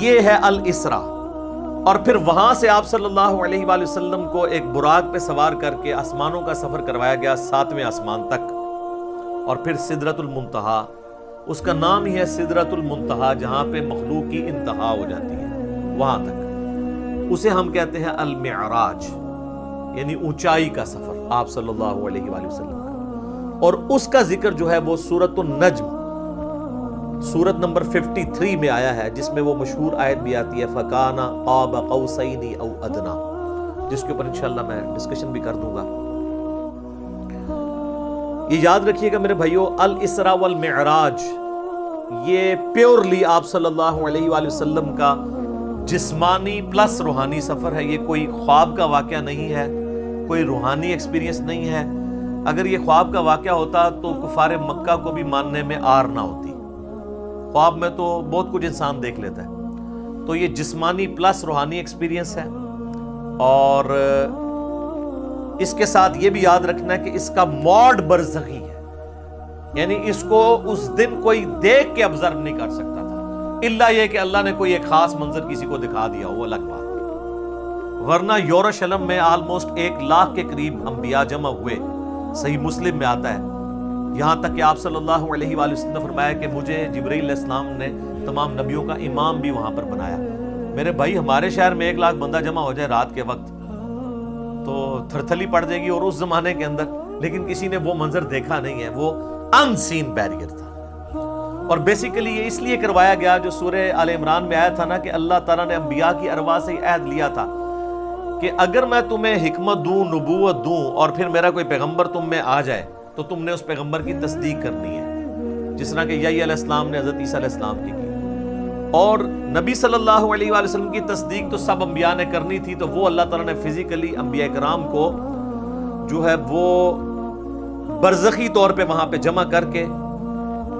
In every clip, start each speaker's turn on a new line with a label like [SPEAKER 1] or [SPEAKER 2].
[SPEAKER 1] یہ ہے الاسرا. اور پھر وہاں سے آپ صلی اللہ علیہ وآلہ وسلم کو ایک براق پہ سوار کر کے آسمانوں کا سفر کروایا گیا 7ویں آسمان تک. اور پھر سدرۃ المنتہا، اس کا نام ہی ہے سدرۃ المنتہا، جہاں پہ مخلوق کی انتہا ہو جاتی ہے، وہاں تک. اسے ہم کہتے ہیں المعراج، یعنی اونچائی کا سفر آپ صلی اللہ علیہ وآلہ وسلم کا. اور اس کا ذکر جو ہے وہ سورۃ النجم سورت نمبر 53 میں آیا ہے، جس میں وہ مشہور آیت بھی آتی ہے فَكَانَ قَابَ قَوْسَيْنِ أَوْ أَدْنَىٰ، جس کے اوپر انشاءاللہ میں ڈسکشن بھی کر دوں گا. یہ یاد رکھیے گا میرے بھائیو، الاسراء والمعراج یہ پیورلی آپ صلی اللہ علیہ وآلہ وسلم کا جسمانی پلس روحانی سفر ہے. یہ کوئی خواب کا واقعہ نہیں ہے، کوئی روحانی ایکسپیرینس نہیں ہے. اگر یہ خواب کا واقعہ ہوتا تو کفار مکہ کو بھی ماننے میں آر نہ ہوتی. خواب میں تو بہت کچھ انسان دیکھ لیتا ہے. تو یہ جسمانی پلس روحانی ایکسپیرینس ہے. اور اس کے ساتھ یہ بھی یاد رکھنا ہے کہ اس کا موڈ برزخی ہے، یعنی اس کو اس دن کوئی دیکھ کے آبزرو نہیں کر سکتا تھا، الا یہ کہ اللہ نے کوئی ایک خاص منظر کسی کو دکھا دیا، وہ الگ بات. ورنہ یروشلم میں آلموسٹ 1 لاکھ کے قریب انبیاء جمع ہوئے. صحیح مسلم میں آتا ہے، یہاں تک کہ آپ صلی اللہ علیہ وآلہ وسلم نے فرمایا کہ مجھے جبرائیل علیہ السلام نے تمام نبیوں کا امام بھی وہاں پر بنایا. میرے بھائی ہمارے شہر میں 1 لاکھ بندہ جمع ہو جائے رات کے وقت تو تھرتھلی پڑ جائے گی، اور اس زمانے کے اندر لیکن کسی نے وہ منظر دیکھا نہیں ہے، وہ ان سین بیریئر تھا. اور بیسیکلی یہ اس لیے کروایا گیا، جو سورہ آل عمران میں آیا تھا نا کہ اللہ تعالیٰ نے انبیاء کی ارواح سے عہد لیا تھا کہ اگر میں تمہیں حکمت دوں، نبوت دوں، اور پھر میرا کوئی پیغمبر تم میں آ جائے تو تم نے اس پیغمبر کی تصدیق کرنی ہے، جس طرح کہ یحییٰ علیہ السلام نے حضرت عیسیٰ علیہ السلام کی. اور نبی صلی اللہ علیہ وآلہ وسلم کی تصدیق تو سب انبیاء نے کرنی تھی، تو وہ اللہ تعالیٰ نے فزیکلی انبیاء کرام کو جو ہے وہ برزخی طور پہ وہاں پہ جمع کر کے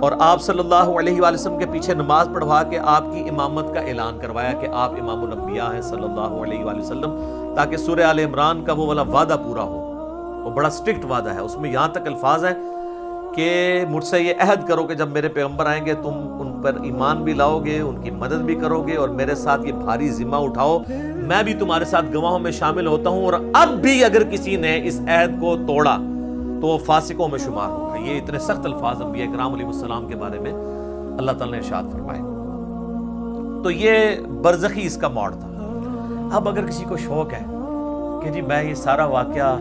[SPEAKER 1] اور آپ صلی اللہ علیہ وآلہ وسلم کے پیچھے نماز پڑھوا کے آپ کی امامت کا اعلان کروایا کہ آپ امام الانبیاء ہیں صلی اللہ علیہ وآلہ وسلم، تاکہ سورہ آل عمران کا وہ والا وعدہ پورا ہو. وہ بڑا سٹرکٹ وعدہ ہے، اس میں یہاں تک الفاظ ہیں کہ مجھ سے یہ عہد کرو کہ جب میرے پیغمبر آئیں گے تم ان پر ایمان بھی لاؤ گے، ان کی مدد بھی کرو گے، اور میرے ساتھ یہ بھاری ذمہ اٹھاؤ، میں بھی تمہارے ساتھ گواہوں میں شامل ہوتا ہوں. اور اب بھی اگر کسی نے اس عہد کو توڑا تو وہ فاسقوں میں شمار ہوگا. یہ اتنے سخت الفاظ انبیاء کرام علیہ السلام کے بارے میں اللہ تعالیٰ نے ارشاد فرمائے. تو یہ برزخی اس کا موڈ تھا. اب اگر کسی کو شوق ہے کہ جی میں یہ سارا واقعہ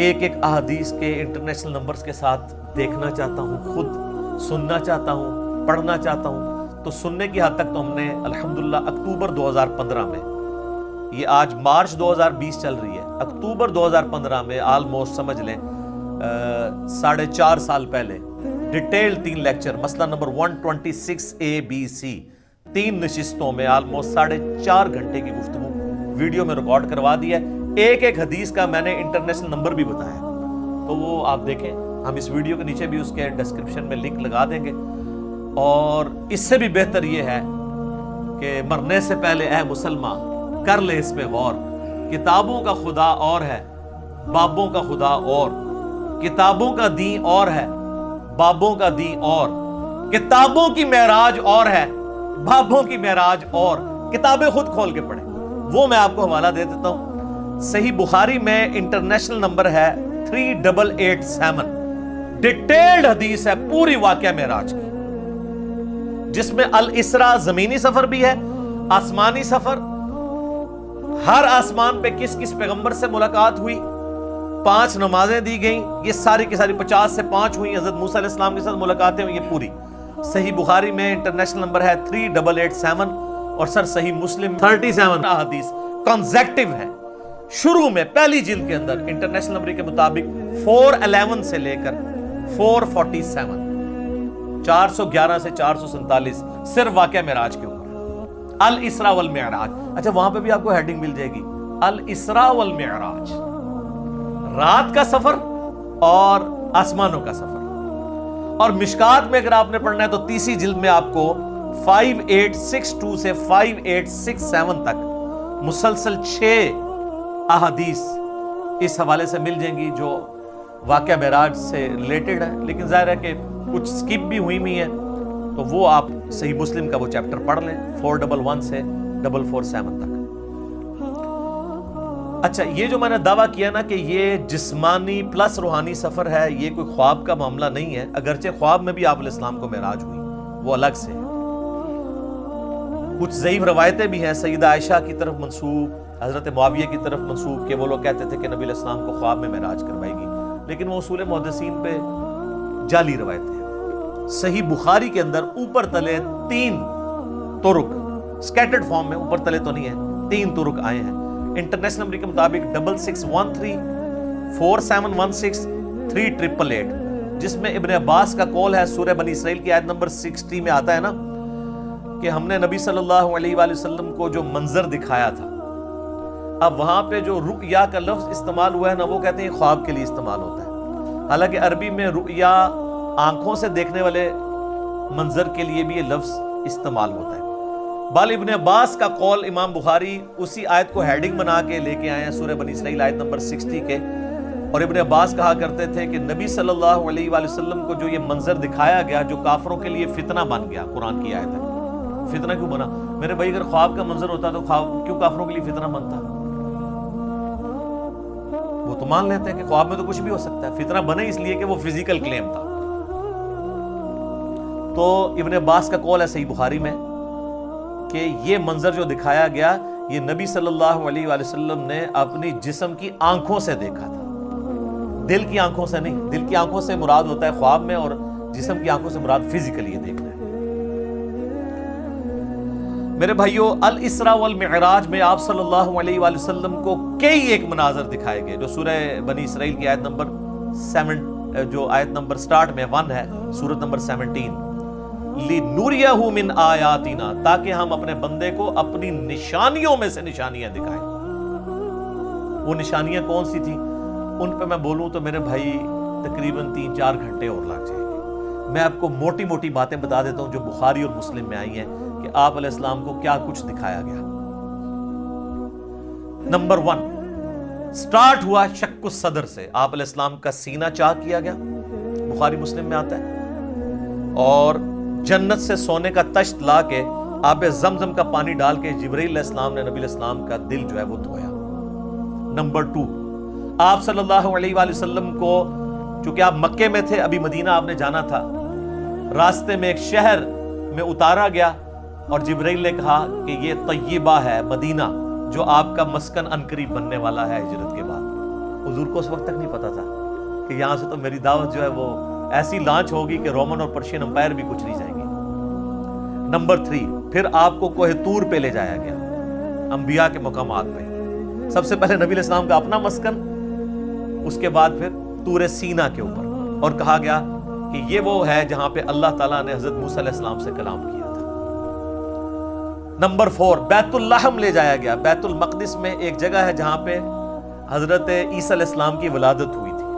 [SPEAKER 1] ایک احادیث کے انٹرنیشنل نمبرز کے ساتھ دیکھنا چاہتا ہوں، خود سننا چاہتا ہوں، پڑھنا چاہتا ہوں، تو سننے کی حد تک تو ہم نے الحمدللہ اکتوبر 2015 میں، یہ آج مارچ 2020 چل رہی ہے، اکتوبر 2015 میں آلموسٹ سمجھ لیں 4.5 سال پہلے ڈیٹیل 3 لیکچر مسئلہ نمبر 126 ABC 3 نشستوں میں آلموسٹ 4.5 گھنٹے کی گفتگو ویڈیو میں ریکارڈ کروا دی ہے. ایک حدیث کا میں نے انٹرنیشنل نمبر بھی بتایا، تو وہ آپ دیکھیں، ہم اس ویڈیو کے نیچے بھی اس کے ڈسکرپشن میں لنک لگا دیں گے. اور اس سے بھی بہتر یہ ہے کہ مرنے سے پہلے اے مسلمان کر لے اس پہ غور. کتابوں کا خدا اور ہے، بابوں کا خدا اور. کتابوں کا دین اور ہے، بابوں کا دین اور. کتابوں کی معراج اور ہے، بابوں کی معراج اور. کتابیں خود کھول کے پڑھیں، وہ میں آپ کو حوالہ دے دیتا ہوں. صحیح بخاری میں انٹرنیشنل نمبر ہے 3887. ڈیٹیلڈ حدیث ہے پوری واقعہ معراج کی، جس میں الاسراء زمینی سفر بھی ہے، آسمانی سفر، ہر آسمان پہ کس کس پیغمبر سے ملاقات ہوئی، 5 نمازیں دی گئیں، یہ ساری کی ساری 50 سے 5 ہوئی، حضرت موسیٰ علیہ السلام کے ساتھ ملاقاتیں ہوئی، یہ پوری. صحیح بخاری میں انٹرنیشنل نمبر ہے 3887 اور سر صحیح مسلم 37 حدیث کنزیکٹیو ہے. شروع میں پہلی جلد کے اندر انٹرنیشنل نمبر کے مطابق 411 سے لے کر 447 411 سے 447 صرف واقعہ معراج کے اوپر، الاسراء والمعراج. اچھا وہاں پہ بھی آپ کو ہیڈنگ مل جائے گی، الاسراء والمعراج، رات کا سفر اور آسمانوں کا سفر. اور مشکات میں اگر آپ نے پڑھنا ہے تو 30 جلد میں آپ کو 5862 سے 5867 تک مسلسل 6 احادیث اس حوالے سے مل جائیں گی جو واقعہ معراج سے ریلیٹڈ ہے. لیکن ظاہر ہے کہ کچھ سکپ بھی ہوئی ہیں تو وہ آپ صحیح مسلم کا وہ چیپٹر پڑھ لیں 411 سے 447 تک۔ اچھا، یہ جو میں نے دعویٰ کیا نا کہ یہ جسمانی پلس روحانی سفر ہے، یہ کوئی خواب کا معاملہ نہیں ہے، اگرچہ خواب میں بھی آپ علیہ السلام کو معراج ہوئی، وہ الگ سے ہے۔ کچھ ضعیف روایتیں بھی ہیں سیدہ عائشہ کی طرف منسوب، حضرت معاویہ کی طرف منسوب، کہ وہ لوگ کہتے تھے کہ نبی علیہ السلام کو خواب میں معراج کروائی گی، لیکن وہ اصول محدثین پہ جعلی روایتیں ہیں۔ صحیح بخاری کے اندر اوپر تلے 3 طرق سکیٹرڈ فارم میں، اوپر تلے تو نہیں ہے، 3 طرق آئے ہیں۔ انٹرنیشنل نمبر کے مطابق 6613 4716 3888، جس میں ابن عباس کا قول ہے، سورہ بنی اسرائیل کی آیت نمبر 60 میں آتا ہے نا کہ ہم نے نبی صلی اللہ علیہ وآلہ وسلم کو جو منظر دکھایا تھا، اب وہاں پہ جو رؤیا کا لفظ استعمال ہوا ہے نا، وہ کہتے ہیں خواب کے لیے استعمال ہوتا ہے، حالانکہ عربی میں رؤیا آنکھوں سے دیکھنے والے منظر کے لیے بھی یہ لفظ استعمال ہوتا ہے۔ بال ابن عباس کا قول امام بخاری اسی آیت کو ہیڈنگ بنا کے لے کے آئے ہیں، سورہ بنی اسرائیل آیت نمبر 60 کے، اور ابن عباس کہا کرتے تھے کہ نبی صلی اللہ علیہ وآلہ وسلم کو جو یہ منظر دکھایا گیا جو کافروں کے لیے فتنہ بن گیا، قرآن کی آیت ہے، فتنہ کیوں بنا؟ میرے بھائی اگر خواب کا منظر ہوتا تو خواب کیوں کافروں کے لیے فتنہ بنتا؟ وہ تو مان لیتے ہیں کہ خواب میں تو کچھ بھی ہو سکتا ہے، فتنہ بنے اس لیے کہ وہ فزیکل کلیم تھا۔ تو ابن عباس کا قول ہے صحیح بخاری میں کہ یہ منظر جو دکھایا گیا یہ نبی صلی اللہ علیہ وآلہ وسلم نے اپنی جسم کی آنکھوں سے دیکھا تھا، دل کی آنکھوں سے نہیں۔ دل کی آنکھوں سے مراد ہوتا ہے خواب میں، اور جسم کی آنکھوں سے مراد فزیکلی دیکھنا ہے۔ میرے بھائیو، الاسراء والمعراج میں آپ صلی اللہ علیہ وآلہ وسلم کو کئی ایک مناظر دکھائے گئے، جو سورہ بنی اسرائیل کی آیت نمبر 7 جو آیت نمبر سٹارٹ میں 1 ہے، سورت نمبر 17، لِنُرِيَهُ مِنْ آیَاتِنَا، تاکہ ہم اپنے بندے کو اپنی نشانیوں میں سے نشانیاں دکھائیں۔ وہ نشانیاں کون سی تھیں؟ ان پہ میں بولوں تو میرے بھائی تقریباً 3-4 گھنٹے اور لگ جائیں گے۔ میں آپ کو موٹی موٹی باتیں بتا دیتا ہوں جو بخاری اور مسلم میں آئی ہیں کہ آپ علیہ السلام کو کیا کچھ دکھایا گیا۔ نمبر 1 سٹارٹ ہوا شق الصدر سے، آپ علیہ السلام کا سینہ چاک کیا گیا، بخاری مسلم میں آتا ہے، اور جنت سے سونے کا تشت لا کے آب زمزم کا پانی ڈال کے جبرائیل علیہ السلام نے نبی علیہ السلام کا دل جو ہے وہ دھویا۔ نمبر 2 آپ صلی اللہ علیہ وآلہ وسلم کو، چونکہ آپ مکے میں تھے، ابھی مدینہ آپ نے جانا تھا، راستے میں ایک شہر میں اتارا گیا اور جبرائیل نے کہا کہ یہ طیبہ ہے، مدینہ، جو آپ کا مسکن عنقریب بننے والا ہے ہجرت کے بعد۔ حضور کو اس وقت تک نہیں پتا تھا کہ یہاں سے تو میری دعوت جو ہے وہ ایسی لانچ ہوگی کہ رومن اور پرشین امپائر بھی کچھ نہیں جائیں گے۔ نمبر 3 پھر آپ کو کوہ طور پہ لے جایا گیا، انبیاء کے مقامات پہ، سب سے پہلے نبی علیہ السلام کا اپنا مسکن، اس کے بعد پھر طور سینا کے اوپر، اور کہا گیا کہ یہ وہ ہے جہاں پہ اللہ تعالیٰ نے حضرت موسیٰ علیہ السلام سے کلام کیا تھا۔ نمبر 4 بیت اللحم لے جایا گیا، بیت المقدس میں ایک جگہ ہے جہاں پہ حضرت عیسیٰ علیہ السلام کی ولادت ہوئی تھی،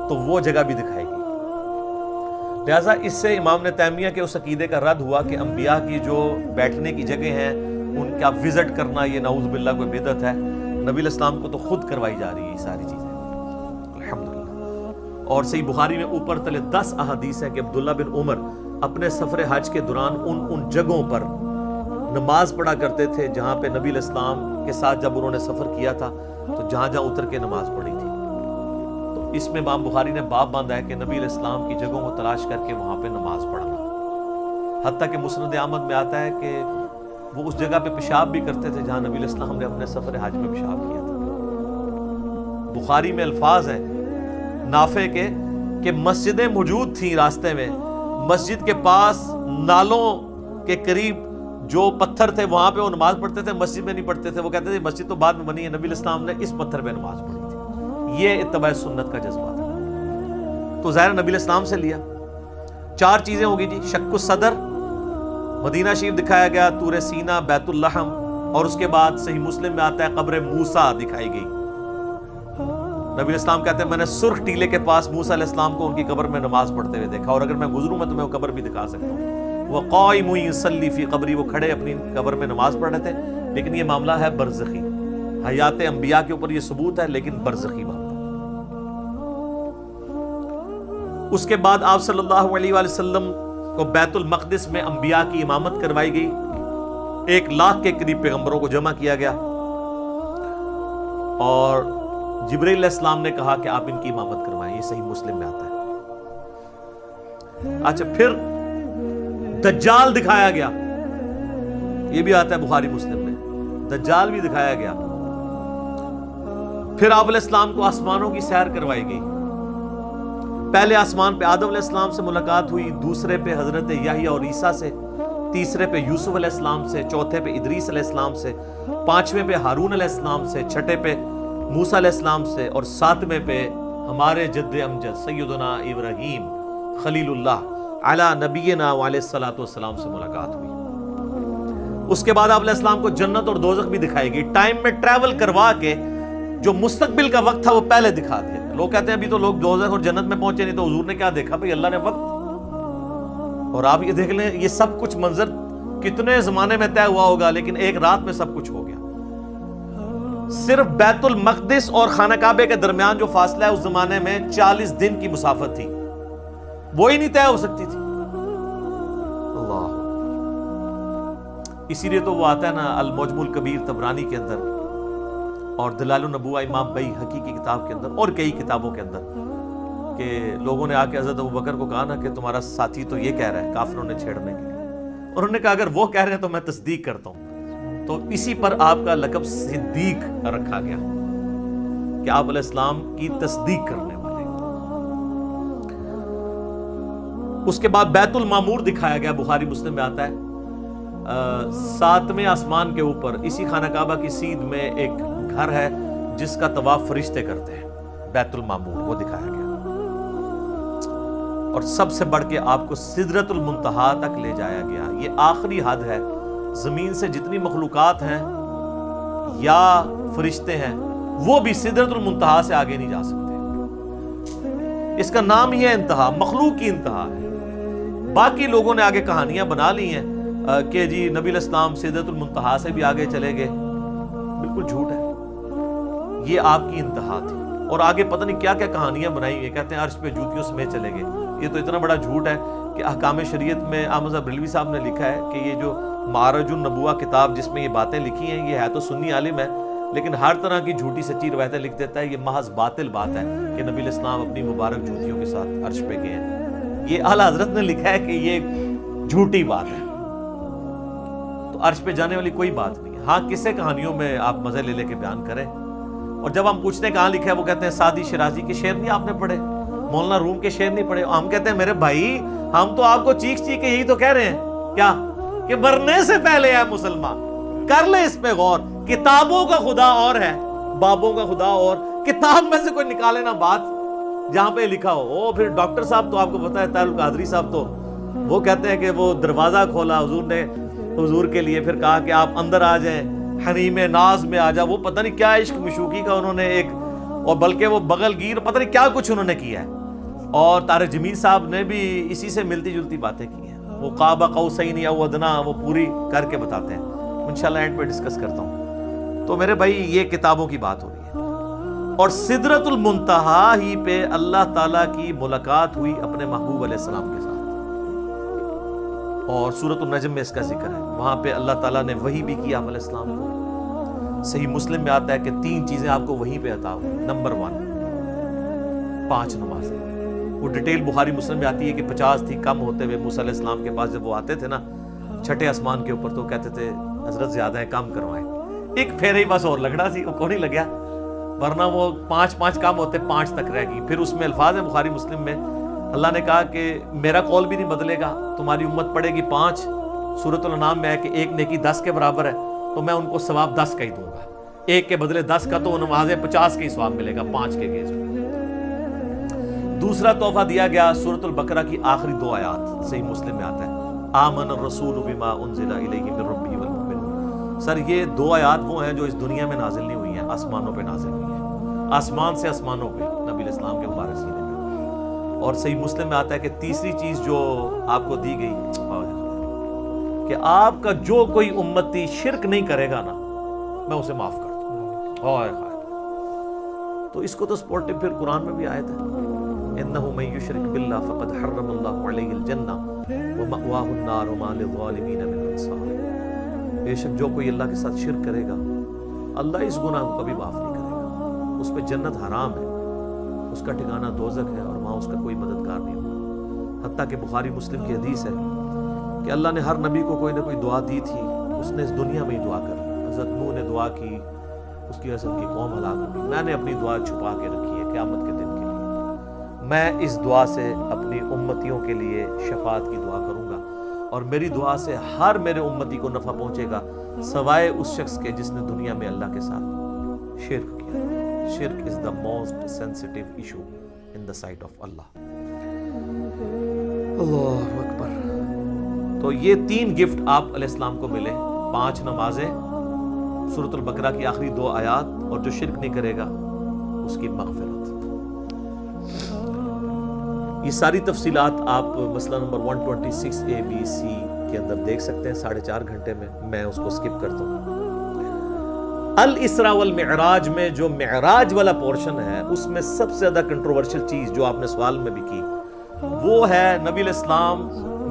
[SPEAKER 1] تو وہ جگہ بھی دکھائی گئی۔ لہٰذا اس سے امام ابن تیمیہ کے اس عقیدے کا رد ہوا کہ انبیاء کی جو بیٹھنے کی جگہ ہیں ان کا وزٹ کرنا یہ نعوذ باللہ کوئی بدعت ہے، نبی علیہ السلام کو تو خود کروائی جا رہی ہے یہ ساری چیزیں، الحمدللہ۔ اور صحیح بخاری میں اوپر تلے 10 احادیث ہیں کہ عبداللہ بن عمر اپنے سفر حج کے دوران ان جگہوں پر نماز پڑھا کرتے تھے جہاں پہ نبی علیہ السلام کے ساتھ جب انہوں نے سفر کیا تھا تو جہاں جہاں اتر کے نماز پڑھی تھی۔ تو اس میں امام بخاری نے باب باندھا ہے کہ نبی علیہ السلام کی جگہوں کو تلاش کر کے وہاں پہ نماز پڑھنا، حتیٰ کہ مسند احمد میں آتا ہے کہ وہ اس جگہ پہ پیشاب بھی کرتے تھے جہاں نبی علیہ السلام نے اپنے سفر حج میں پیشاب کیا تھا۔ بخاری میں الفاظ ہیں نافع کے کہ مسجدیں موجود تھیں راستے میں، مسجد کے پاس نالوں کے قریب جو پتھر تھے وہاں پہ وہ نماز پڑھتے تھے، مسجد میں نہیں پڑھتے تھے۔ وہ کہتے تھے مسجد تو بعد میں بنی ہے، نبی علیہ السلام نے اس پتھر پہ نماز پڑھی تھی۔ یہ اتباع سنت کا جذبہ تھا۔ تو ظاہر نبی علیہ السلام سے لیا۔ 4 چیزیں ہوگی جی، شق الصدر، مدینہ شریف دکھایا گیا، طور سینا، بیت اللحم، اور اس کے بعد صحیح مسلم میں آتا ہے قبر موسیٰ دکھائی گئی۔ نبی علیہ السلام کہتے ہیں میں نے سرخ ٹیلے کے پاس موسیٰ علیہ السلام کو ان کی قبر میں نماز پڑھتے ہوئے دیکھا، اور اگر میں گزروں میں تمہیں وہ قبر بھی دکھا سکتا ہوں۔ وہ قائم یصلی فی قبری، وہ کھڑے اپنی قبر میں نماز پڑھ رہے تھے، لیکن یہ معاملہ ہے برزخی، حیات انبیاء کے اوپر یہ ثبوت ہے لیکن برزخی معاملہ۔ اس کے بعد آپ صلی اللہ علیہ وآلہ وسلم کو بیت المقدس میں انبیاء کی امامت کروائی گئی، 1,00,000 کے قریب پیغمبروں کو جمع کیا گیا، اور جبرائیل علیہ السلام نے کہا کہ آپ ان کی امامت کروائیں۔ یہ صحیح مسلم میں آتا ہے۔ اچھا، پھر دجال دکھایا گیا، یہ بھی آتا ہے بخاری مسلم میں، دجال بھی دکھایا گیا۔ پھر آپ علیہ السلام کو آسمانوں کی سیر کروائی گئی۔ پہلے آسمان پہ آدم علیہ السلام سے ملاقات ہوئی، دوسرے پہ حضرت یحییٰ اور عیسیٰ سے، تیسرے پہ یوسف علیہ السلام سے، چوتھے پہ ادریس علیہ السلام سے، پانچویں پہ ہارون علیہ السلام سے، چھٹے پہ موسیٰ علیہ السلام سے، اور ساتویں پہ ہمارے جد امجد سیدنا ابراہیم خلیل اللہ علی نبینا علیہ الصلوۃ والسلام سے ملاقات ہوئی۔ اس کے بعد آپ علیہ السلام کو جنت اور دوزخ بھی دکھائی گئی، ٹائم میں ٹریول کروا کے جو مستقبل کا وقت تھا وہ پہلے دکھا دیا۔ لوگ کہتے ہیں ابھی تو لوگ دوزخ اور جنت میں پہنچے نہیں، تو حضور نے کیا دیکھا؟ بھئی اللہ نے وقت۔ اور آپ یہ دیکھ لیں، یہ سب کچھ منظر کتنے زمانے میں طے ہوا ہوگا، لیکن ایک رات میں سب کچھ ہو گیا۔ صرف بیت المقدس اور خانہ کعبے کے درمیان جو فاصلہ ہے اس زمانے میں 40 دن کی مسافت تھی، وہی نہیں طے ہو سکتی تھی۔ اللہ، اسی لیے تو وہ آتا ہے نا المعجم الکبیر طبرانی کے اندر، اور دلائل النبوہ امام بیہقی کی کتاب کے اندر، اور کئی کتابوں کے اندر، کہ لوگوں نے آ کے حضرت ابوبکر کو کہا نا کہ تمہارا ساتھی تو یہ کہہ رہا ہے کافروں نے چھیڑنے کے لیے، اور انہوں نے کہا اگر وہ کہہ رہے ہیں تو میں تصدیق کرتا ہوں۔ تو اسی پر آپ کا لقب صدیق رکھا گیا کہ آپ علیہ السلام کی تصدیق کرنے والے۔ اس کے بعد بیت المعمور دکھایا گیا، بخاری مسلم میں آتا ہے، 7ویں آسمان کے اوپر اسی خانہ کعبہ کی سیدھ میں ایک گھر ہے جس کا طواف فرشتے کرتے ہیں، بیت المعمور، وہ دکھایا گیا۔ اور سب سے بڑھ کے آپ کو سدرۃ المنتہا تک لے جایا گیا۔ یہ آخری حد ہے، زمین سے جتنی مخلوقات ہیں یا فرشتے ہیں وہ بھی سدرۃ المنتہا سے آگے نہیں جا سکتے۔ اس کا نام ہی ہے انتہا، مخلوق کی انتہا ہے۔ باقی لوگوں نے آگے کہانیاں بنا لی ہیں کہ جی نبی علیہ السلام سدرۃ المنتہا سے بھی آگے چلے گئے، بالکل جھوٹ ہے۔ یہ آپ کی انتہا تھی، اور آگے پتہ نہیں کیا کیا کہانیاں بنائی ہوئی ہیں، کہتے ہیں عرش پہ جوتیوں سمیت چلے گئے۔ یہ تو اتنا بڑا جھوٹ ہے کہ احکام شریعت میں احمد صاحب بریلوی صاحب نے لکھا ہے کہ یہ جو معرج النبوہ کتاب جس میں یہ باتیں لکھی ہیں، یہ ہے تو سنی عالم ہے لیکن ہر طرح کی جھوٹی سچی روایتیں لکھ دیتا ہے۔ یہ محض باطل بات ہے کہ نبی علیہ السلام اپنی مبارک جوتیوں کے ساتھ عرش پہ گئے ہیں، یہ اعلیٰ حضرت نے لکھا ہے کہ یہ جھوٹی بات ہے۔ تو عرش پہ جانے والی کوئی بات نہیں ہے۔ ہاں، کسے کہانیوں میں آپ مزے لے لے کے بیان کریں، اور جب ہم پوچھتے ہیں کہاں لکھا ہے، وہ کہتے ہیں سعدی شیرازی کے شعر نہیں آپ نے پڑھے، مولانا روم کے شعر نہیں پڑھے۔ ہم کہتے ہیں میرے بھائی ہم تو آپ کو چیخ چیخ کے یہی تو کہہ رہے ہیں کیا کہ مرنے سے پہلے ہے مسلمان، کر لے اس پہ غور۔ کتابوں کا خدا اور ہے، بابوں کا خدا اور، کتاب میں سے کوئی نکالے نا بات جہاں پہ لکھا ہو۔ پھر ڈاکٹر صاحب تو آپ کو پتا ہے طاہر القادری صاحب تو وہ کہتے ہیں کہ وہ دروازہ کھولا حضور نے حضور کے لیے، پھر کہا کہ آپ اندر آ جائیں، حریم ناز میں آ جا۔ وہ پتہ نہیں کیا عشق مشوقی کا انہوں نے ایک، اور بلکہ وہ بغل گیر پتہ نہیں کیا کچھ انہوں نے کیا ہے۔ اور طارق جمیل صاحب نے بھی اسی سے ملتی جلتی باتیں کی ہیں، وہ قاب قوسین او ادنا وہ پوری کر کے بتاتے ہیں، انشاءاللہ اینڈ پہ ڈسکس کرتا ہوں۔ تو میرے بھائی یہ کتابوں کی بات ہو رہی ہے، اور سدرۃ المنتہا ہی پہ اللہ تعالیٰ کی ملاقات ہوئی اپنے محبوب علیہ السلام کے ساتھ، اور سورۃ النجم میں اس کا ذکر ہے۔ وہاں پہ اللہ تعالیٰ نے وحی بھی کی آپ علیہ السلام کو۔ صحیح مسلم میں آتا ہے کہ 3 چیزیں آپ کو وہیں پہ عطا ہوئی۔ نمبر 1 5 نمازیں، وہ ڈیٹیل بخاری مسلم میں آتی ہے کہ 50 تھی، کم ہوتے ہوئے موسیٰ علیہ السلام کے پاس جب وہ آتے تھے نا 6ٹھے آسمان کے اوپر، تو کہتے تھے حضرت زیادہ ہے، کم کروائیں۔ ایک پھیرے ہی بس اور لگنا سی، وہ کون ہی لگیا، ورنہ وہ 5 کم ہوتے 5 تک رہ گئی۔ پھر اس میں الفاظ ہیں بخاری مسلم میں، اللہ نے کہا کہ میرا قول بھی نہیں بدلے گا، تمہاری امت پڑے گی 5۔ سورۃ الانعام میں ہے کہ 1 نیکی 10 کے برابر ہے، تو میں ان کو ثواب 10 کا ہی دوں گا، 1 کے بدلے 10 کا، تو نمازیں 50 کے ہی ثواب ملے گا 5 کے گیز میں۔ دوسرا تحفہ دیا گیا سورۃ البقرہ کی آخری 2 آیات، صحیح مسلم میں آتا ہے آمن الرسول بما انزل الیہ من ربہ والمؤمنون۔ سر یہ 2 آیات وہ ہیں جو اس دنیا میں نازل نہیں ہوئی ہیں، آسمانوں پہ نازل ہوئی ہیں، آسمان سے آسمانوں پہ نبی علیہ السلام کے مبارک سینے میں۔ اور صحیح مسلم میں آتا ہے کہ تیسری چیز جو آپ کو دی گئی کہ آپ کا جو کوئی امتی شرک نہیں کرے گا نا میں اسے معاف کر دوں گا۔ تو اس کو تو سپورٹو پھر قرآن میں بھی آیت ہے انہ من یشرک باللہ فقد حرم اللہ علیہ الجنہ وَمَأْوَاهُ النَّارُ وَمَا لِلظَّالِمِينَ مِنْ أَنصَارٍ۔ بے شک جو کوئی اللہ کے ساتھ شرک کرے گا اللہ اس گناہ کو کبھی معاف نہیں کرے گا، اس پہ جنت حرام ہے، اس کا ٹھکانہ دوزخ ہے اور وہاں اس کا کوئی مددگار نہیں ہوگا۔ حتیٰ کہ بخاری مسلم کی حدیث ہے کہ اللہ نے ہر نبی کو کوئی نہ کوئی دعا دی تھی، اس نے اس دنیا میں ہی دعا کر لی۔ حضرت نوح نے دعا کی، اس کی وجہ سے ان کی قوم ہلاک ہو گئی۔ میں نے اپنی دعا چھپا کے رکھی ہے قیامت کے دن کے لیے، میں اس دعا سے اپنی امتیوں کے لیے شفاعت کی دعا کروں گا، اور میری دعا سے ہر میرے امتی کو نفع پہنچے گا سوائے اس شخص کے جس نے دنیا میں اللہ کے ساتھ شرک کیا۔ شرک is the most sensitive issue in the sight of Allah۔ اللہ اکبر۔ تو یہ 3 گفٹ آپ علیہ السلام کو ملے، 5 نمازیں، سورۃ البقرہ کی آخری 2 آیات، اور جو شرک نہیں کرے گا اس کی مغفرت۔ یہ ساری تفصیلات آپ مسئلہ نمبر 126 ABC کے اندر دیکھ سکتے ہیں 4.5 گھنٹے میں اس کو سکپ کرتا ہوں۔ الاسراء والمعراج میں جو معراج والا پورشن ہے اس میں سب سے زیادہ کنٹروورشل چیز جو آپ نے سوال میں بھی کی وہ ہے نبی علیہ السلام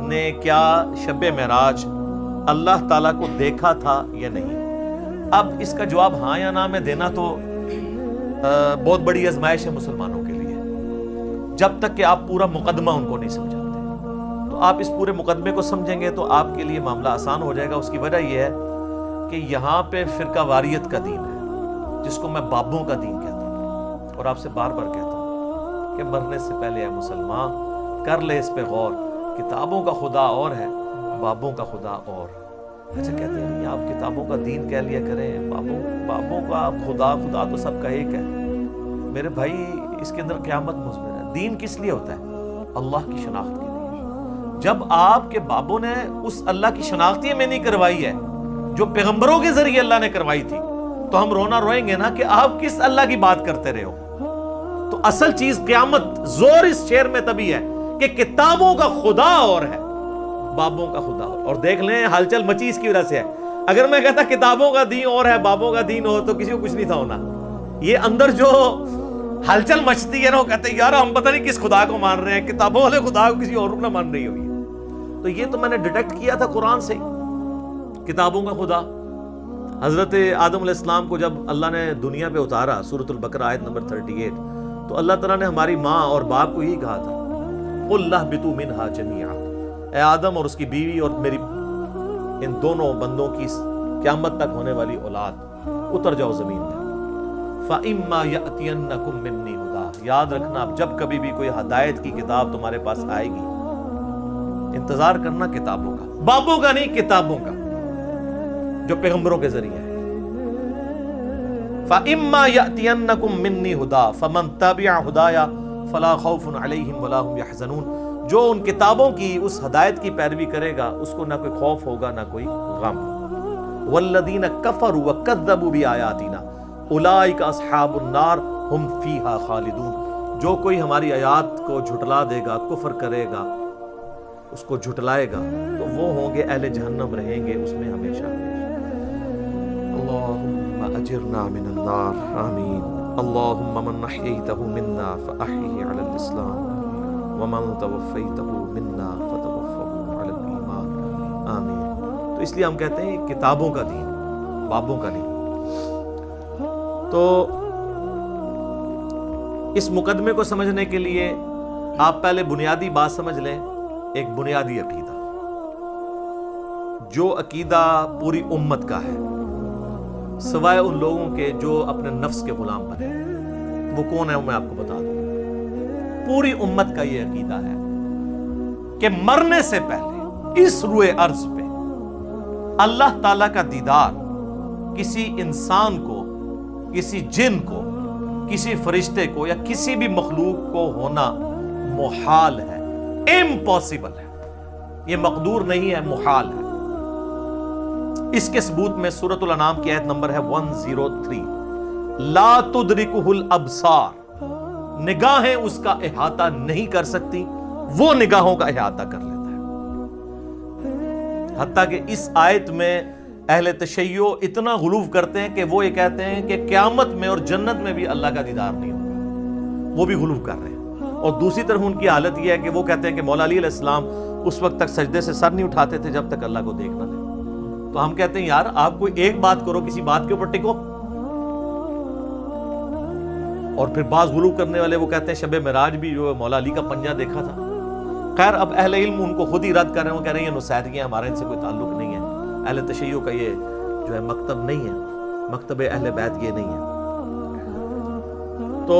[SPEAKER 1] نے کیا شب معراج اللہ تعالیٰ کو دیکھا تھا یا نہیں۔ اب اس کا جواب ہاں یا نہ میں دینا تو بہت بڑی آزمائش ہے مسلمانوں کے لیے، جب تک کہ آپ پورا مقدمہ ان کو نہیں سمجھاتے۔ تو آپ اس پورے مقدمے کو سمجھیں گے تو آپ کے لیے معاملہ آسان ہو جائے گا۔ اس کی وجہ یہ ہے کہ یہاں پہ فرقہ واریت کا دین ہے، جس کو میں بابوں کا دین کہتا ہوں، اور آپ سے بار بار کہتا ہوں کہ مرنے سے پہلے اے مسلمان کر لے اس پہ غور، کتابوں کا خدا اور ہے، بابوں کا خدا اور۔ اچھا کہتے ہیں آپ کتابوں کا دین کہہ لیا کریں، بابوں کا خدا تو سب کا ایک ہے۔ میرے بھائی اس کے اندر قیامت مضمر ہے۔ دین کس لیے ہوتا ہے؟ اللہ کی شناخت کے لیے۔ جب آپ کے بابوں نے اس اللہ کی شناخت ہی میں نہیں کروائی ہے جو پیغمبروں کے ذریعے اللہ نے کروائی تھی، تو ہم رونا روئیں گے نا کہ آپ کس اللہ کی بات کرتے رہے ہو۔ تو اصل چیز قیامت زور اس شعر میں تبھی ہے کہ کتابوں کا خدا اور ہے، بابوں کا خدا اور دیکھ لیں ہلچل مچی اس کی وجہ سے ہے۔ اگر میں کہتا کتابوں کا دین اور ہے بابوں کا دین اور، تو کسی کو کچھ نہیں تھا ہونا۔ یہ اندر جو ہلچل مچتی ہے نا، وہ کہتے ہیں یار ہم پتہ نہیں کس خدا کو مان رہے ہیں، کتابوں والے خدا کو کسی اور کو نہ مان رہی ہوئی۔ تو یہ تو میں نے ڈیٹیکٹ کیا تھا قرآن سے، کتابوں کا خدا۔ حضرت آدم علیہ السلام کو جب اللہ نے دنیا پہ اتارا، سورۃ البقرہ آیت نمبر 38، تو اللہ تعالیٰ نے ہماری ماں اور باپ کو یہی کہا تھا قُلْ اهْبِطُوا مِنْهَا جَمِيعًا، اے آدم اور اس کی بیوی اور میری ان دونوں بندوں کی قیامت تک ہونے والی اولاد اتر جاؤ زمین میں۔ فَإِمَّا يَأْتِيَنَّكُم مِّنِّي هُدًى، یاد رکھنا اب جب کبھی بھی کوئی ہدایت کی کتاب تمہارے پاس آئے گی، انتظار کرنا کتابوں کا، بابوں کا نہیں، کتابوں کا جو پیغمبروں کے ذریعے ہے۔ فَإِمَّا يَأْتِيَنَّكُم مِّنِّي هُدًى فَمَن تَبِعَ هُدَايَ فَلَا خَوْفٌ عَلَيْهِمْ وَلَا هُمْ يَحْزَنُونَ، جو ان کتابوں کی اس ہدایت کی پیروی کرے گا اس کو نہ کوئی خوف ہوگا نہ کوئی غم۔ وَالَّذِينَ كَفَرُوا وَكَذَّبُوا بِآيَاتِنَا اولئک اصحاب النار ہم فیہا خالدون، جو کوئی ہماری آیات کو جھٹلا دے گا، کفر کرے گا، اس کو جھٹلائے گا، تو وہ ہوں گے اہل جہنم، رہیں گے اس میں ہمیشہ ہمیشہ۔ اللہم اجرنا من النار، آمین۔ اللہم من احییتہ منا فاحیہ علی الاسلام ومن توفیتہ منا فتوفہ علی الایمان، آمین۔ تو اس لیے ہم کہتے ہیں کتابوں کا دین، بابوں کا نہیں۔ تو اس مقدمے کو سمجھنے کے لیے آپ پہلے بنیادی بات سمجھ لیں، ایک بنیادی عقیدہ، جو عقیدہ پوری امت کا ہے سوائے ان لوگوں کے جو اپنے نفس کے غلام بنے۔ وہ کون ہے وہ میں آپ کو بتا دوں۔ پوری امت کا یہ عقیدہ ہے کہ مرنے سے پہلے اس روئے ارض پہ اللہ تعالیٰ کا دیدار کسی انسان کو، کسی جن کو، کسی فرشتے کو یا کسی بھی مخلوق کو ہونا محال ہے، امپاسبل ہے، یہ مقدور نہیں ہے، محال ہے۔ اس کے ثبوت میں سورۃ الانعام کی آیت نمبر ہے 103، لا تدرکہ الابصار، نگاہیں اس کا احاطہ نہیں کر سکتی، وہ نگاہوں کا احاطہ کر لیتا ہے۔ حتیٰ کہ اس آیت میں اہل تشیع اتنا غلو کرتے ہیں کہ وہ یہ کہتے ہیں کہ قیامت میں اور جنت میں بھی اللہ کا دیدار نہیں ہوگا، وہ بھی غلو کر رہے ہیں۔ اور دوسری طرف ان کی حالت یہ ہے کہ وہ کہتے ہیں کہ مولا علی علیہ السلام اس وقت تک سجدے سے سر نہیں اٹھاتے تھے جب تک اللہ کو دیکھ نہ لیں. تو ہم کہتے ہیں یار آپ کوئی ایک بات کرو, کسی بات کے اوپر ٹکو. اور پھر بعض غلو کرنے والے وہ کہتے ہیں شب معراج بھی جو مولا علی کا پنجہ دیکھا تھا. خیر اب اہل علم ان کو خود ہی رد کر رہے ہیں, وہ کہہ رہے ہیں یہ نصیحتیں ہمارے ان سے کوئی تعلق نہیں ہے, اہل تشیع کا یہ جو ہے مکتب نہیں ہے, مکتب اہل بیت یہ نہیں ہے. تو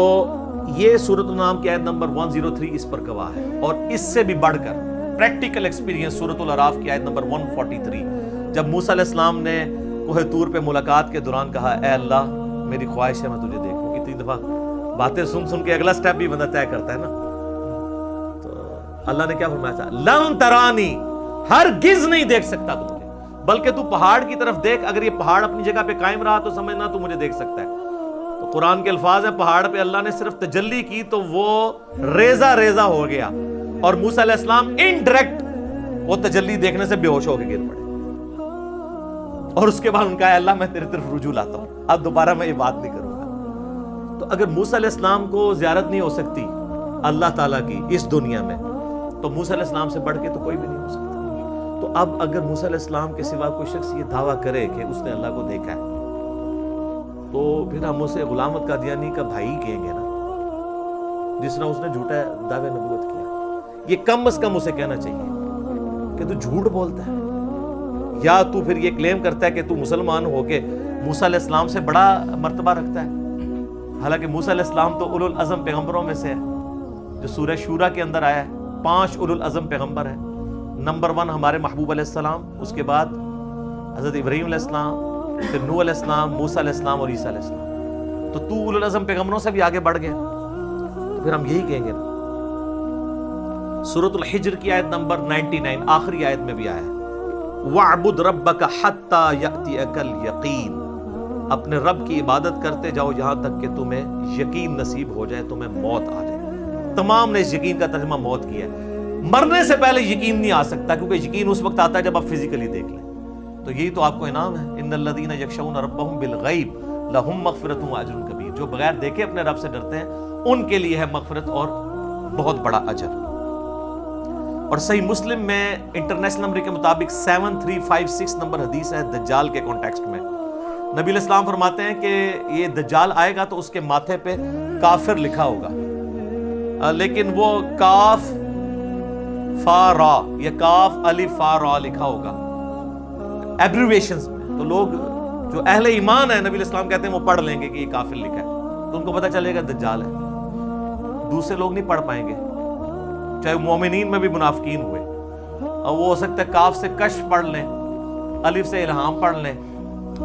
[SPEAKER 1] یہ سورۃ الانعام کی آیت نمبر 103 اس پر گواہ ہے. اور اس سے بھی بڑھ کر پریکٹیکل ایکسپیرینس سورۃ الاعراف کی آیت نمبر 143, جب موسیٰ علیہ السلام نے کوہ طور پہ ملاقات کے دوران کہا اے اللہ میری خواہش ہے میں تجھے دیکھوں. کتنی دفعہ باتیں سن کے اگلا سٹیپ بھی بندہ طے کرتا ہے نا. تو اللہ نے کیا فرمایا تھا, لن ترانی, ہرگز نہیں دیکھ سکتا تو مجھے, بلکہ تو پہاڑ کی طرف دیکھ, اگر یہ پہاڑ اپنی جگہ پہ قائم رہا تو سمجھنا تو مجھے دیکھ سکتا ہے. تو قرآن کے الفاظ ہیں پہاڑ پہ اللہ نے صرف تجلی کی تو وہ ریزہ ریزہ ہو گیا, اور موسیٰ علیہ السلام انڈائریکٹ وہ تجلی دیکھنے سے بے ہوش ہو کے گر پڑے. اور اس کے بعد ان کا اللہ میں تیرے طرف رجوع لاتا ہوں, اب دوبارہ میں یہ بات نہیں کروں گا. تو اگر موسیٰ علیہ السلام کو زیارت نہیں ہو سکتی اللہ تعالیٰ کی اس دنیا میں, تو موسیٰ علیہ السلام سے بڑھ کے تو کوئی بھی نہیں ہو سکتا. تو اب اگر موسیٰ علیہ السلام کے سوا کوئی شخص یہ دعویٰ کرے کہ اس نے اللہ کو دیکھا ہے, تو پھر ہم اسے غلام احمد قادیانی کا بھائی کہیں گے نا, جس طرح اس نے جھوٹا دعوے نبوت کیا. یہ کم از کم اسے کہنا چاہیے کہ تو جھوٹ بولتا ہے, یا تو پھر یہ کلیم کرتا ہے کہ تو مسلمان ہو کے موسیٰ علیہ السلام سے بڑا مرتبہ رکھتا ہے. حالانکہ موسیٰ علیہ السلام تو اولو العزم پیغمبروں میں سے ہے, جو سورہ شورا کے اندر آیا ہے. 5 اولو العزم پیغمبر ہیں. نمبر 1 ہمارے محبوب علیہ السلام, اس کے بعد حضرت ابراہیم علیہ السلام, پھر نوح علیہ السلام, موسیٰ علیہ السلام اور عیسیٰ علیہ السلام. تو اولو العزم پیغمبروں سے بھی آگے بڑھ گئے, تو پھر ہم یہی کہیں گے. سورۃ الحجر کی آیت نمبر 99 آخری آیت میں بھی آیا ہے, وَاعْبُدْ رَبَّكَ حَتَّى يَأْتِيَكَ الْيَقِينُ, اپنے رب کی عبادت کرتے جاؤ یہاں تک کہ تمہیں یقین نصیب ہو جائے, تمہیں موت آ جائے. تمام نے اس یقین کا ترجمہ موت کیا ہے. مرنے سے پہلے یقین نہیں آ سکتا, کیونکہ یقین اس وقت آتا ہے جب آپ فزیکلی دیکھ لیں. تو یہی تو آپ کو انعام ہے, ان الذین یخشون ربهم بالغیب لہم مغفرۃ واجر کبیر. جو بغیر دیکھے اپنے رب سے ڈرتے ہیں ان کے لیے ہے مغفرت اور بہت بڑا اجر. اور صحیح مسلم میں انٹرنیشنل نمبر کے مطابق 7356 نمبر حدیث ہے دجال کے کانٹیکسٹ میں. نبی علیہ السلام فرماتے ہیں کہ یہ دجال آئے گا تو اس کے ماتھے پہ کافر لکھا ہوگا, لیکن وہ کاف فا را یا کاف الف فا را لکھا ہوگا ایبریویشنز میں. تو لوگ جو اہل ایمان ہیں نبی علیہ السلام کہتے ہیں وہ پڑھ لیں گے کہ یہ کافر لکھا ہے, تو ان کو پتہ چلے گا دجال ہے. دوسرے لوگ نہیں پڑھ پائیں گے, چاہے مومنین میں بھی منافقین ہوئے, اور وہ ہو سکتا ہے کاف سے کشف پڑھ لیں, الف سے الہام پڑھ لیں,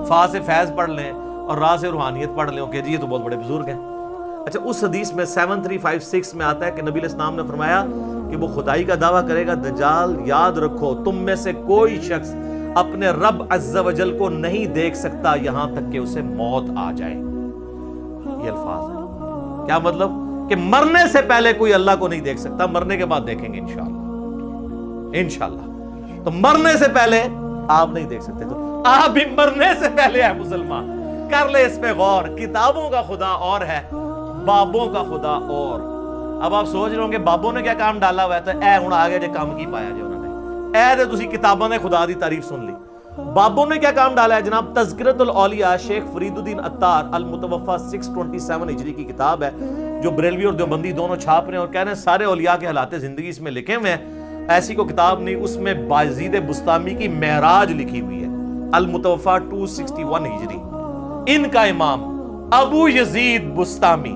[SPEAKER 1] فا سے فیض پڑھ لیں, اور را سے روحانیت پڑھ لیں. کہ جی یہ تو بہت بڑے بزرگ ہیں. اچھا, اس حدیث میں 7356 میں آتا ہے کہ نبی علیہ السلام نے فرمایا کہ وہ خدائی کا دعویٰ کرے گا دجال, یاد رکھو تم میں سے کوئی شخص اپنے رب عز و جل کو نہیں دیکھ سکتا یہاں تک کہ اسے موت آ جائے. یہ الفاظ ہیں. کیا مطلب؟ کہ مرنے سے پہلے کوئی اللہ کو نہیں دیکھ سکتا, مرنے کے بعد دیکھیں گے انشاءاللہ. انشاءاللہ. تو مرنے سے پہلے آپ نہیں دیکھ سکتے. تو آپ بھی مرنے سے پہلے ہے مسلمان, کر لے اس پہ غور. کتابوں کا خدا اور ہے, بابوں کا خدا اور. اب آپ سوچ رہے ہوں گے بابوں نے کیا کام ڈالا ہوا ہے, تو اے ہوں آگے جے کام کی پایا جو انہوں نے, اے دے تسی کتابوں نے خدا دی تعریف سن لی. بابوں نے کیا کام ڈالا ہے جناب؟ تذکرۃ الاولیاء شیخ فرید الدین عطار المتوفی 627 ہجری کی کتاب ہے, جو بریلوی اور دیوبندی دونوں چھاپ رہے ہیں, اور کہہ رہے ہیں سارے اولیاء کے حالات زندگی اس میں لکھے ہوئے ہیں. ایسی کوئی کتاب نہیں. اس میں بایزید بسطامی کی معراج لکھی ہوئی ہے, المتوفی 261 ہجری. ان کا امام ابو یزید بسطامی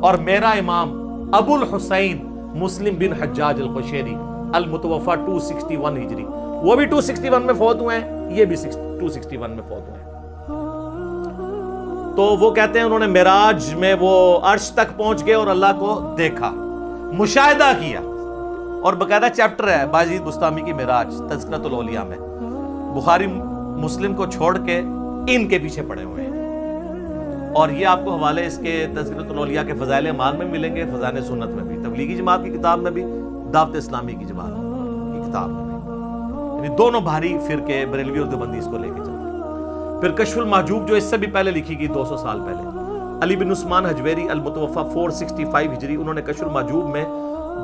[SPEAKER 1] اور میرا امام ابو الحسین مسلم بن حجاج القشیری المتوفی 261 ہجری. وہ بھی 261 میں فوت ہوئے ہیں, یہ بھی 261 میں فوت ہوئے ہیں. تو وہ کہتے ہیں انہوں نے معراج میں وہ عرش تک پہنچ گئے اور اللہ کو دیکھا, مشاہدہ کیا, اور باقاعدہ چیپٹر ہے بایزید بسطامی کی معراج تذکرۃ الاولیاء میں. بخاری مسلم کو چھوڑ کے ان کے پیچھے پڑے ہوئے ہیں. اور یہ آپ کو حوالے اس کے تذکرۃ الاولیاء کے فضائل اعمال میں ملیں گے, فضائل سنت میں بھی, تبلیغی جماعت کی کتاب میں بھی, دعوت اسلامی کی جماعت کی کتاب میں بھی. یعنی دونوں بھاری فرقے بریلوی اور دیوبندی اس کو لے کے چلتے ہیں. پھر کشف المحجوب جو اس سے بھی پہلے لکھی گئی 200 سال پہلے, علی بن عثمان حجویری المتوفی 465 ہجری, انہوں نے کشف المحجوب میں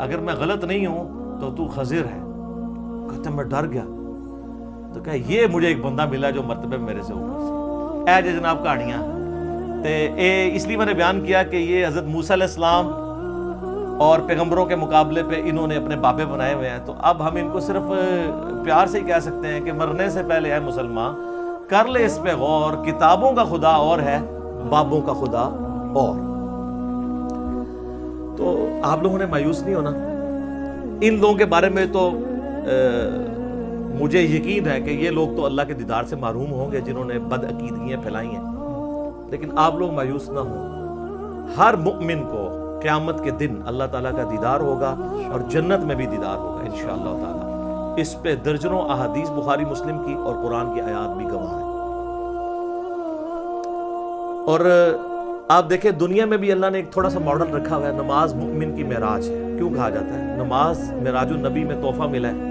[SPEAKER 1] اگر میں غلط نہیں ہوں تو تو خضر ہے. کہتے میں ڈر گیا. تو کہا یہ مجھے ایک بندہ ملا جو مرتبے میرے سے اوپر سے. اے جناب کہانیاں تے اس لیے میں نے بیان کیا کہ یہ حضرت موسیٰ علیہ السلام اور پیغمبروں کے مقابلے پہ انہوں نے اپنے بابے بنائے ہوئے ہیں. تو اب ہم ان کو صرف پیار سے ہی کہہ سکتے ہیں کہ مرنے سے پہلے اے مسلمان کر لے اس پہ غور. کتابوں کا خدا اور ہے, بابوں کا خدا اور. تو آپ لوگوں نے مایوس نہیں ہونا. ان لوگوں کے بارے میں تو مجھے یقین ہے کہ یہ لوگ تو اللہ کے دیدار سے محروم ہوں گے جنہوں نے بد عقیدگیاں پھیلائی ہیں, لیکن آپ لوگ مایوس نہ ہوں. ہر مؤمن کو قیامت کے دن اللہ تعالیٰ کا دیدار ہوگا اور جنت میں بھی دیدار ہوگا انشاءاللہ تعالیٰ. اس پہ درجنوں احادیث بخاری مسلم کی اور قرآن کی آیات بھی گواہ ہیں. اور آپ دیکھیں دنیا میں بھی اللہ نے ایک تھوڑا سا ماڈل رکھا ہوا ہے. نماز مؤمن کی معراج ہے. کیوں کہا جاتا ہے نماز معراج النبی میں تحفہ ملا ہے؟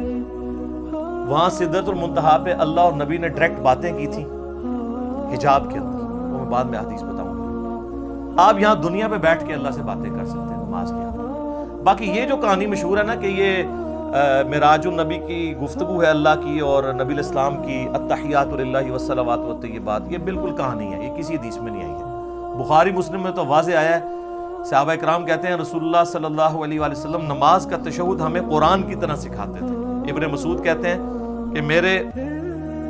[SPEAKER 1] وہاں سدرۃ المنتہا پہ اللہ اور نبی نے ڈائریکٹ باتیں کی تھیں حجاب کے اندر, وہ میں بعد میں حدیث بتاؤں گا. آپ یہاں دنیا پہ بیٹھ کے اللہ سے باتیں کر سکتے ہیں نماز کے اندر. باقی یہ جو کہانی مشہور ہے نا کہ یہ معراج النبی کی گفتگو ہے اللہ کی اور نبی الاسلام کی التحیات للہ والصلوات والطیبات, یہ بالکل کہانی ہے, یہ کسی حدیث میں نہیں آئی ہے. بخاری مسلم میں تو واضح آیا ہے. صحابہ کرام کہتے ہیں رسول اللہ صلی اللہ علیہ وآلہ وسلم نماز کا تشہد ہمیں قرآن کی طرح سکھاتے تھے. ابن مسعود کہتے ہیں کہ میرے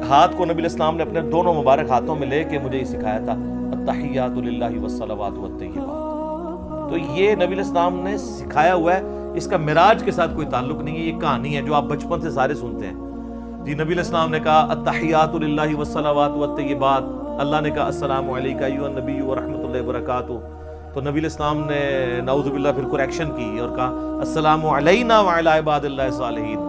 [SPEAKER 1] ہاتھ کو نبی الاسلام نے اپنے دونوں مبارک ہاتھوں میں لے کے مجھے یہ سکھایا تھا التحیات للہ والصلوات والطیبات. تو یہ نبی الاسلام نے سکھایا ہوا ہے, اس کا معراج کے ساتھ کوئی تعلق نہیں ہے. یہ کہانی ہے جو آپ بچپن سے سارے سنتے ہیں. جی نبی الاسلام نے کہا التحیات للہ والصلوات والطیبات, اللہ نے کہا السلام علیکہ ایھا النبی ورحمۃ اللہ وبرکاتہ. تو نبی الاسلام نے نعوذ باللہ پھر کریکشن کی اور کہا السلام علینا وعلی عباد اللہ الصالحین.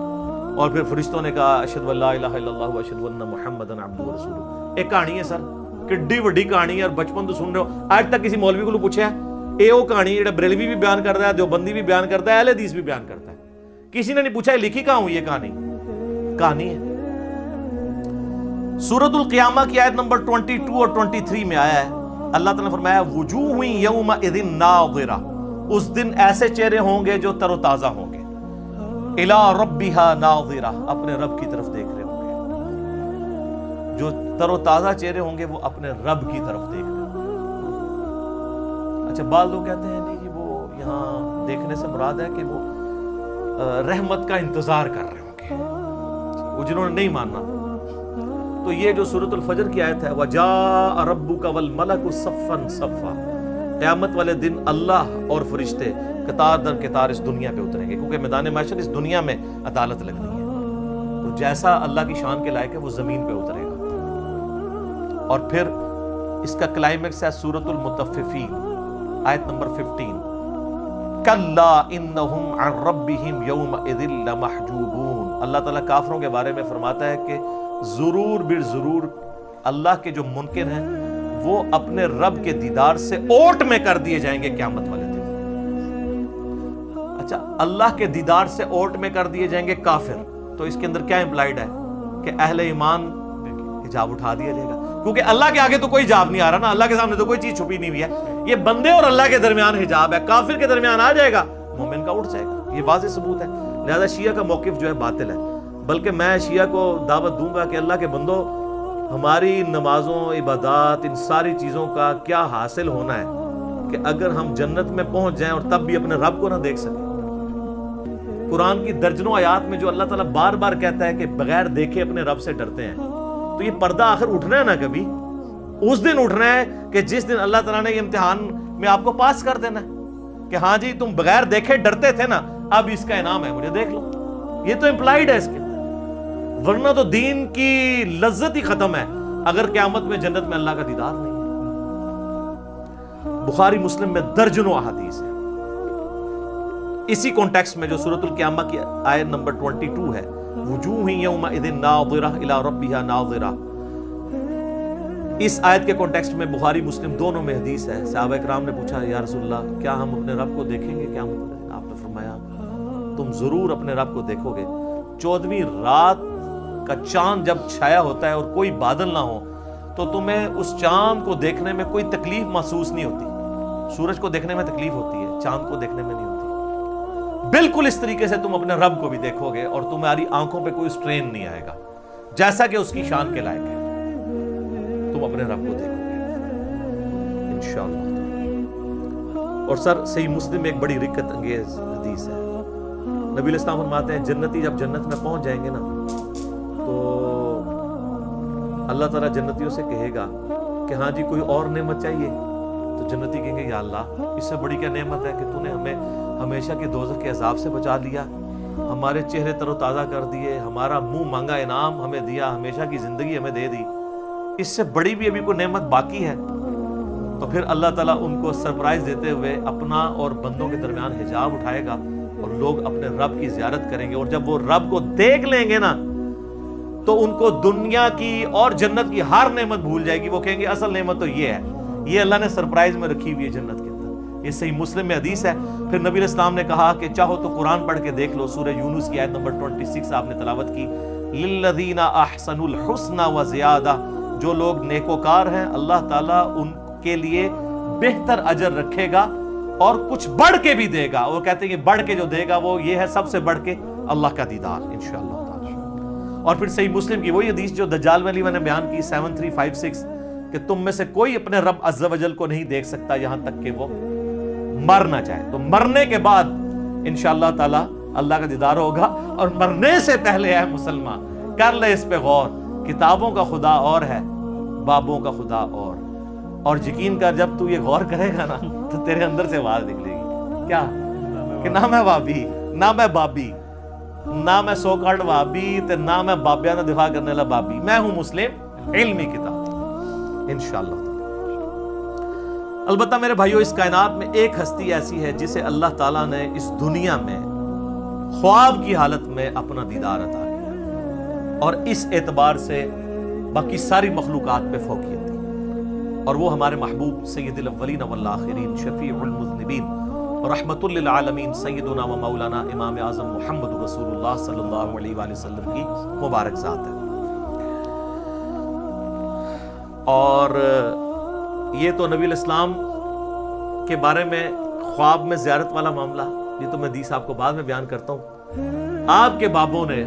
[SPEAKER 1] اور پھر فرشتوں نے کہا اشہد ان لا الہ الا اللہ واشہد ان محمدا عبدہ ورسولہ. ایک کہانی ہے سر, کڈی وڈی کہانی ہے, اور بچپن تو سن رہے ہو. آج تک کسی مولوی کو پوچھا ہے اے وہ کہانی جڑا بریلوی بھی بیان کرتا ہے, دیوبندی بھی بیان کرتا ہے, اہل حدیث بھی بیان کرتا ہے, کسی نے نہیں پوچھا لکھی کہاں ہوئی یہ کہانی ہے. سورۃ القیامہ کی آیت نمبر 22 اور 23 میں آیا ہے, اللہ تعالیٰ نے فرمایا وجوہ یومئذ ناظرہ, اس دن ایسے چہرے ہوں گے جو تر و تازہ ہوں گے, الی ربہا ناظرہ, اپنے رب کی طرف دیکھ رہے ہوں گے. جو تر و تازہ چہرے ہوں گے وہ اپنے رب کی طرف دیکھ رہے ہوں گے. اچھا بعض لوگ کہتے ہیں نہیں جی وہ یہاں دیکھنے سے مراد ہے کہ وہ رحمت کا انتظار کر رہے ہوں گے, وہ جنہوں نے نہیں ماننا. تو یہ جو سورۃ الفجر کی آیت ہے وَجَاءَ رَبُّكَ وَالْمَلَكُ صَفًّا صَفًّا, قیامت والے دن اللہ اور فرشتے قطار در قطار اس دنیا پہ اتریں گے, کیونکہ میدان محشر اس دنیا میں عدالت لگنی ہے. تو جیسا اللہ کی شان کے لائق ہے وہ زمین پہ اترے گا. اور پھر اس کا کلائمیکس ہے سورۃ المطففین آیت نمبر 15, کَلَّا إِنَّهُمْ عَنْ رَبِّهِمْ يَوْمَئِذٍ لَمَحْجُوبُونَ. اللہ تعالیٰ کافروں کے بارے میں فرماتا ہے کہ ضرور بالضرور اللہ کے جو منکر ہیں وہ اپنے رب کے دیدار سے اوٹ میں کر دیے جائیں گے قیامت والے دن. اچھا اللہ کے دیدار سے اوٹ میں کر دیے جائیں گے کافر, تو اس کے اندر کیا امپلائیڈ ہے کہ اہل ایمان حجاب اٹھا دیا جائے گا, کیونکہ اللہ کے آگے تو کوئی حجاب نہیں آ رہا نا, اللہ کے سامنے تو کوئی چیز چھپی نہیں ہوئی ہے. یہ بندے اور اللہ کے درمیان حجاب ہے, کافر کے درمیان آ جائے گا, مومن کا اٹھ جائے گا. یہ واضح ثبوت ہے. لہذا شیعہ کا موقف جو ہے باطل ہے. بلکہ میں شیعہ کو دعوت دوں گا کہ اللہ کے بندو ہماری نمازوں عبادات ان ساری چیزوں کا کیا حاصل ہونا ہے کہ اگر ہم جنت میں پہنچ جائیں اور تب بھی اپنے رب کو نہ دیکھ سکیں. قرآن کی درجنوں آیات میں جو اللہ تعالیٰ بار بار کہتا ہے کہ بغیر دیکھے اپنے رب سے ڈرتے ہیں, تو یہ پردہ آخر اٹھنا ہے نا, کبھی اس دن اٹھنا ہے کہ جس دن اللہ تعالیٰ نے یہ امتحان میں آپ کو پاس کر دینا ہے کہ ہاں جی تم بغیر دیکھے ڈرتے تھے نا, اب اس کا انعام ہے, مجھے دیکھ لو. یہ تو امپلائیڈ ہے اس کے, ورنہ تو دین کی لذت ہی ختم ہے اگر قیامت میں جنت میں اللہ کا دیدار نہیں ہے. بخاری مسلم میں درجنوں احادیث ہیں. اسی کانٹیکسٹ میں جو سورۃ القیامہ کی آیت نمبر 22 ہے وجوہ یومئذ ناظرہ الی ربہا ناظرہ, اس آیت کے کانٹیکسٹ میں بخاری مسلم دونوں میں حدیث ہے. صحابہ کرام نے پوچھا یا رسول اللہ کیا ہم اپنے رب کو دیکھیں گے قیامت والے دن؟ آپ نے فرمایا تم ضرور اپنے رب کو دیکھو گے. 14ویں رات کا چاند جب چھایا ہوتا ہے اور کوئی بادل نہ ہو تو تمہیں اس چاند کو دیکھنے میں کوئی تکلیف محسوس نہیں ہوتی. سورج کو دیکھنے میں تکلیف ہوتی ہے, چاند کو دیکھنے میں نہیں ہوتی. بالکل اس طریقے سے تم اپنے رب کو بھی دیکھو گے اور تمہاری آنکھوں پہ کوئی سٹرین نہیں آئے گا، جیسا کہ اس کی شان کے لائق ہے تم اپنے رب کو دیکھو گے انشاءاللہ۔ اور سر صحیح مسلم میں ایک بڑی رکت انگیز حدیث ہے، نبی علیہ السلام فرماتے ہیں جنتی جب جنت میں پہنچ جائیں گے نا تو اللہ تعالیٰ جنتیوں سے کہے گا کہ ہاں جی کوئی اور نعمت چاہیے، تو جنتی کہیں گے یا اللہ اس سے بڑی کیا نعمت ہے کہ تو نے ہمیں ہمیشہ کے دوزخ کے عذاب سے بچا لیا، ہمارے چہرے تر و تازہ کر دیے، ہمارا منہ مانگا انعام ہمیں دیا، ہمیشہ کی زندگی ہمیں دے دی، اس سے بڑی بھی ابھی کوئی نعمت باقی ہے؟ تو پھر اللہ تعالیٰ ان کو سرپرائز دیتے ہوئے اپنا اور بندوں کے درمیان حجاب اٹھائے گا اور لوگ اپنے رب کی زیارت کریں گے، اور جب وہ رب کو دیکھ لیں گے نا تو ان کو دنیا کی اور جنت کی ہر نعمت بھول جائے گی، وہ کہیں گے اصل نعمت تو یہ ہے، یہ اللہ نے سرپرائز میں رکھی ہوئی ہے جنت کے اندر۔ یہ صحیح مسلم میں حدیث ہے۔ پھر نبی علیہ السلام نے کہا کہ چاہو تو قرآن پڑھ کے دیکھ لو، سورہ یونس کی آیت نمبر 26 آپ نے تلاوت کی، للذین احسنوا الحسنى وزیادہ، جو لوگ نیکوکار ہیں اللہ تعالیٰ ان کے لیے بہتر اجر رکھے گا اور کچھ بڑھ کے بھی دے گا۔ وہ کہتے ہیں کہ بڑھ کے جو دے گا وہ یہ ہے سب سے بڑھ کے اللہ کا دیدار انشاءاللہ تعالی۔ اور پھر صحیح مسلم کی وہی حدیث جو دجال والی میں نے بیان کی 7356 کہ تم میں سے کوئی اپنے رب عز و جل کو نہیں دیکھ سکتا یہاں تک کہ وہ مر نہ جائے، تو مرنے کے بعد انشاءاللہ تعالی اللہ کا دیدار ہوگا۔ اور مرنے سے پہلے ہے مسلمان کر لے اس پہ غور، کتابوں کا خدا اور ہے، بابوں کا خدا اور یقین کر جب تو یہ غور کرے گا نا تو تیرے اندر سے آواز نکلے گی کیا کہ نہ میں وابی، نہ میں بابی، نہ میں سو کارڈ وابی تے نہ میں بابیاں دا دفاع کرنے والا بابی، میں ہوں مسلم علمی کتاب انشاءاللہ۔ البتہ میرے بھائیوں اس کائنات میں ایک ہستی ایسی ہے جسے اللہ تعالیٰ نے اس دنیا میں خواب کی حالت میں اپنا دیدار عطا کیا اور اس اعتبار سے باقی ساری مخلوقات پہ فوقیت دی، اور وہ ہمارے محبوب سید الاولین والآخرین شفیع المذنبین رحمت للعالمین سیدنا و مولانا امام اعظم محمد رسول اللہ صلی اللہ علیہ وآلہ وسلم کی مبارک ذات ہے۔ اور یہ تو نبی علیہ السلام کے بارے میں خواب میں زیارت والا معاملہ، یہ تو میں حدیث آپ کو بعد میں بیان کرتا ہوں۔ آپ کے بابوں نے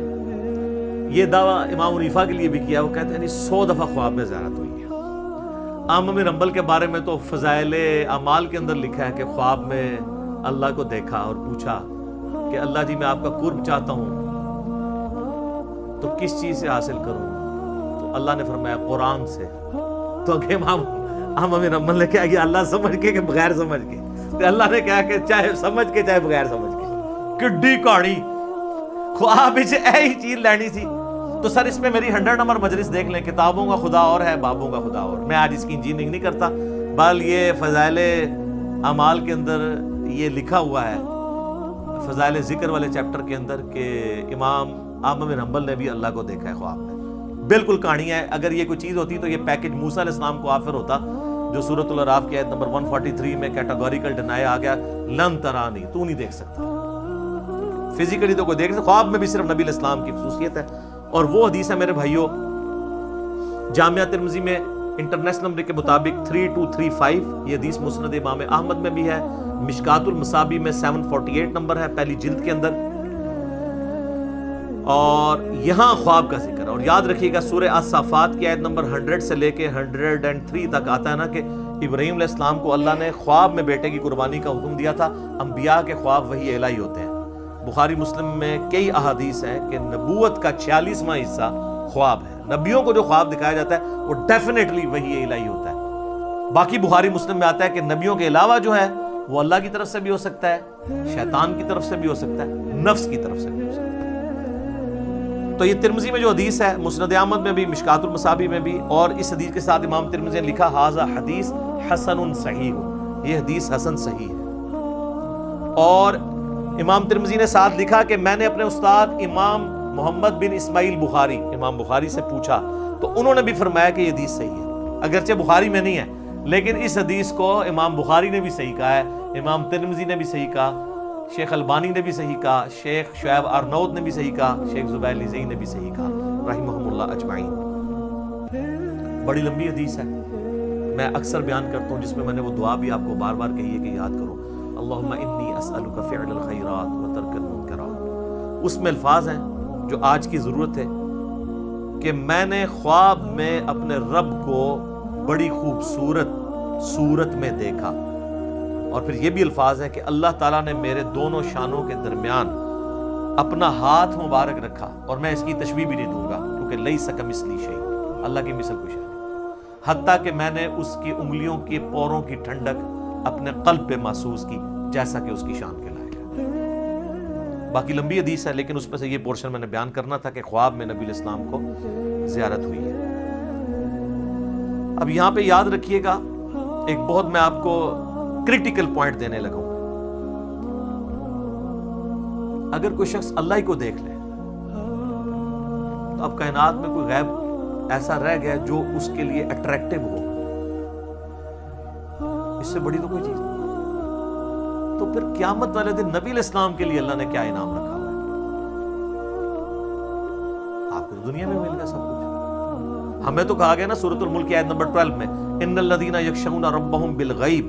[SPEAKER 1] یہ دعویٰ امام حنیفہ کے لیے بھی کیا، وہ کہتے ہیں 100 دفعہ خواب میں زیارت ہوئی ہے۔ امام رمبل کے بارے میں تو فضائل اعمال کے اندر لکھا ہے کہ خواب میں اللہ کو دیکھا اور پوچھا کہ اللہ جی میں آپ کا قرب چاہتا ہوں تو کس چیز سے حاصل کروں، تو اللہ نے فرمایا قرآن سے۔ تو کہ امام رمبل نے کہا کہ اللہ سمجھ کے کہ بغیر سمجھ کے، تو اللہ نے کہا کہ چاہے سمجھ کے چاہے بغیر سمجھ کے، کڈی کہانی خواب وچ ایہی چیز لینی سی۔ تو سر اس میں میری 100 نمبر مجلس دیکھ لیں، کتابوں کا خدا اور ہے، بابوں کا خدا اور۔ میں آج اس کی انجینئرنگ نہیں کرتا، بل یہ فضائل اعمال کے اندر یہ لکھا ہوا ہے، فضائل ذکر والے چیپٹر کے اندر، کہ امام احمد بن حنبل نے بھی اللہ کو دیکھا ہے خواب میں۔ بالکل کہانی ہے، اگر یہ کوئی چیز ہوتی تو یہ پیکج موسیٰ علیہ السلام کو آفر ہوتا، جو سورۃ الاعراف کی آیت نمبر 143 میں کیٹاگوریکل ڈینائی آ گیا، لن ترانی، تو نہیں دیکھ سکتا، فزیکلی تو کوئی دیکھ سکتا، خواب میں بھی صرف نبی علیہ السلام کی خصوصیت ہے۔ اور وہ حدیث ہے میرے بھائیوں جامعہ ترمذی میں انٹرنیشنل نمبر کے مطابق 3235، یہ حدیث مسند امام احمد میں بھی ہے، مشکات المصابیح میں 748 نمبر ہے پہلی جلد کے اندر، اور یہاں خواب کا ذکر ہے۔ اور یاد رکھیے گا سورہ الصافات کی آیت نمبر 100 سے لے کے 103 تک آتا ہے نا کہ ابراہیم علیہ السلام کو اللہ نے خواب میں بیٹے کی قربانی کا حکم دیا تھا۔ انبیاء کے خواب وحی الہی ہوتے ہیں۔ بخاری مسلم میں کئی احادیث ہیں کہ نبوت کا 46واں حصہ خواب ہے، نبیوں کو جو خواب دکھایا جاتا ہے وہ ڈیفینیٹلی وحی الہی ہوتا ہے۔ باقی بخاری مسلم میں آتا ہے کہ نبیوں کے علاوہ جو ہے وہ اللہ کی طرف سے بھی ہو سکتا ہے، شیطان کی طرف سے بھی ہو سکتا ہے، نفس کی طرف سے بھی ہو سکتا ہے۔ تو یہ ترمذی میں جو حدیث ہے، مسند احمد میں بھی، مشکات المصابیح میں بھی، اور اس حدیث کے ساتھ امام ترمذی نے لکھا ھذا حدیث حسن صحیح، یہ حدیث حسن صحیح ہے۔ اور امام ترمذی نے ساتھ لکھا کہ میں نے اپنے استاد امام محمد بن اسماعیل بخاری، امام بخاری سے پوچھا تو انہوں نے بھی فرمایا کہ یہ حدیث صحیح ہے، اگرچہ بخاری میں نہیں ہے لیکن اس حدیث کو امام بخاری نے بھی صحیح کہا ہے، امام ترمذی نے بھی صحیح کہا، شیخ البانی نے بھی صحیح کہا، شیخ شعیب ارناؤط نے بھی صحیح کہا، شیخ زبیر لیزئی نے بھی صحیح کہا رحمہم اللہ اجمعین۔ بڑی لمبی حدیث ہے، میں اکثر بیان کرتا ہوں، جس میں میں نے وہ دعا بھی آپ کو بار بار کہی ہے کہ یاد کرو، اللہم انی اسألک فعل الخیرات و ترک المنکرات، اس میں الفاظ ہیں جو آج کی ضرورت ہے کہ میں نے خواب میں اپنے رب کو بڑی خوبصورت صورت میں دیکھا، اور پھر یہ بھی الفاظ ہیں کہ اللہ تعالیٰ نے میرے دونوں شانوں کے درمیان اپنا ہاتھ مبارک رکھا، اور میں اس کی تشبیہ بھی نہیں دوں گا کیونکہ لیس کمثلہ شیء، اللہ کی مثل کوئی شے نہیں، حتیٰ کہ میں نے اس کی انگلیوں کے پوروں کی ٹھنڈک اپنے قلب پہ محسوس کی جیسا کہ اس کی شان کے لائق ہے۔ باقی لمبی حدیث ہے، لیکن اس میں سے یہ پورشن میں نے بیان کرنا تھا کہ خواب میں نبی علیہ السلام کو زیارت ہوئی ہے۔ اب یہاں پہ یاد رکھیے گا ایک بہت میں آپ کو کریٹیکل پوائنٹ دینے لگا ہوں، اگر کوئی شخص اللہ ہی کو دیکھ لے تو اب کائنات میں کوئی غیب ایسا رہ گیا جو اس کے لیے اٹریکٹیو ہو، اس سے بڑی تو کوئی چیز نہیں۔ تو پھر قیامت والے دن نبی علیہ السلام کے لیے اللہ نے کیا انعام رکھا ہوا ہے؟ آپ کو دنیا میں مل گیا سب کچھ۔ ہمیں تو کہا گیا نا سورۃ الملک کی آیت نمبر 12 میں ان الذین یخشون ربهم بالغیب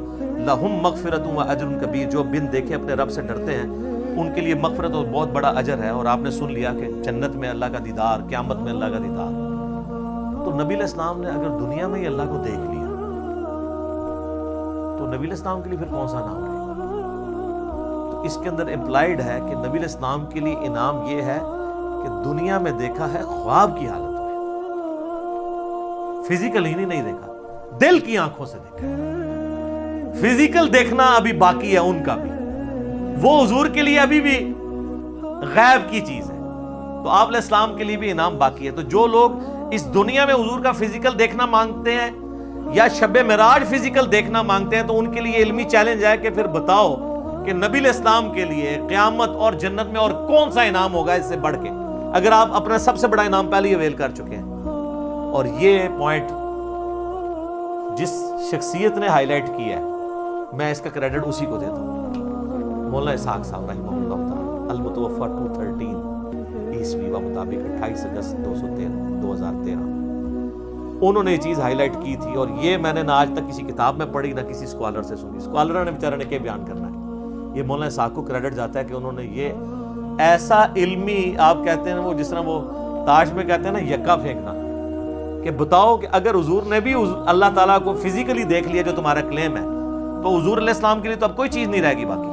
[SPEAKER 1] لہم مغفرۃ و اجر کبیر، جو بن دیکھے اپنے رب سے ڈرتے ہیں ان کے لیے مغفرت اور بہت بڑا اجر ہے۔ اور آپ نے سن لیا کہ جنت میں اللہ کا دیدار، قیامت میں اللہ کا دیدار۔ تو نبی علیہ السلام نے اگر دنیا میں ہی اللہ کو دیکھ لیا تو نبی علیہ السلام کے لیے پھر کون سا نام ہے؟ تو اس کے اندر امپلائیڈ ہے کہ نبی علیہ السلام کے لیے انعام یہ ہے کہ دنیا میں دیکھا ہے خواب کی حالت میں، فزیکل ہی نہیں دیکھا، دل کی آنکھوں سے دیکھا ہے۔ فزیکل دیکھنا ابھی باقی ہے ان کا بھی، وہ حضور کے لیے ابھی بھی غیب کی چیز ہے، تو آپ علیہ السلام کے لیے بھی انعام باقی ہے۔ تو جو لوگ اس دنیا میں حضور کا فزیکل دیکھنا مانگتے ہیں یا شب معراج فزیکل دیکھنا مانگتے ہیں تو ان کے لیے علمی چیلنج ہے کہ پھر بتاؤ کہ نبی علیہ السلام کے لیے قیامت اور جنت میں اور کون سا انعام ہوگا اس سے بڑھ کے، اگر آپ اپنا سب سے بڑا انعام پہلے ہی اویل کر چکے ہیں۔ اور یہ پوائنٹ جس شخصیت نے ہائی لائٹ کیا ہے میں اس کا کریڈٹ اسی کو دیتا ہوں، مولانا اسحاق صاحب رحمہ اللہ تعالی، المتوفی 213 عیسوی و مطابق 28 اگست 2013 انہوں نے یہ چیز ہائی لائٹ کی تھی، اور یہ میں نے نہ آج تک کسی کتاب میں پڑھی نہ کسی اسکالر سے سنی۔ اسکالر نے بیچارے نے کیا بیان کرنا ہے، یہ مولانا اسحاق کو کریڈٹ جاتا ہے کہ انہوں نے یہ ایسا علمی، آپ کہتے ہیں وہ جس طرح وہ تاش میں کہتے ہیں نا یکا پھینکنا، کہ بتاؤ کہ اگر حضور نے بھی اللہ تعالیٰ کو فزیکلی دیکھ لیا جو تمہارا کلیم ہے تو حضور علیہ السلام کے لیے تو اب کوئی چیز نہیں رہے گی باقی۔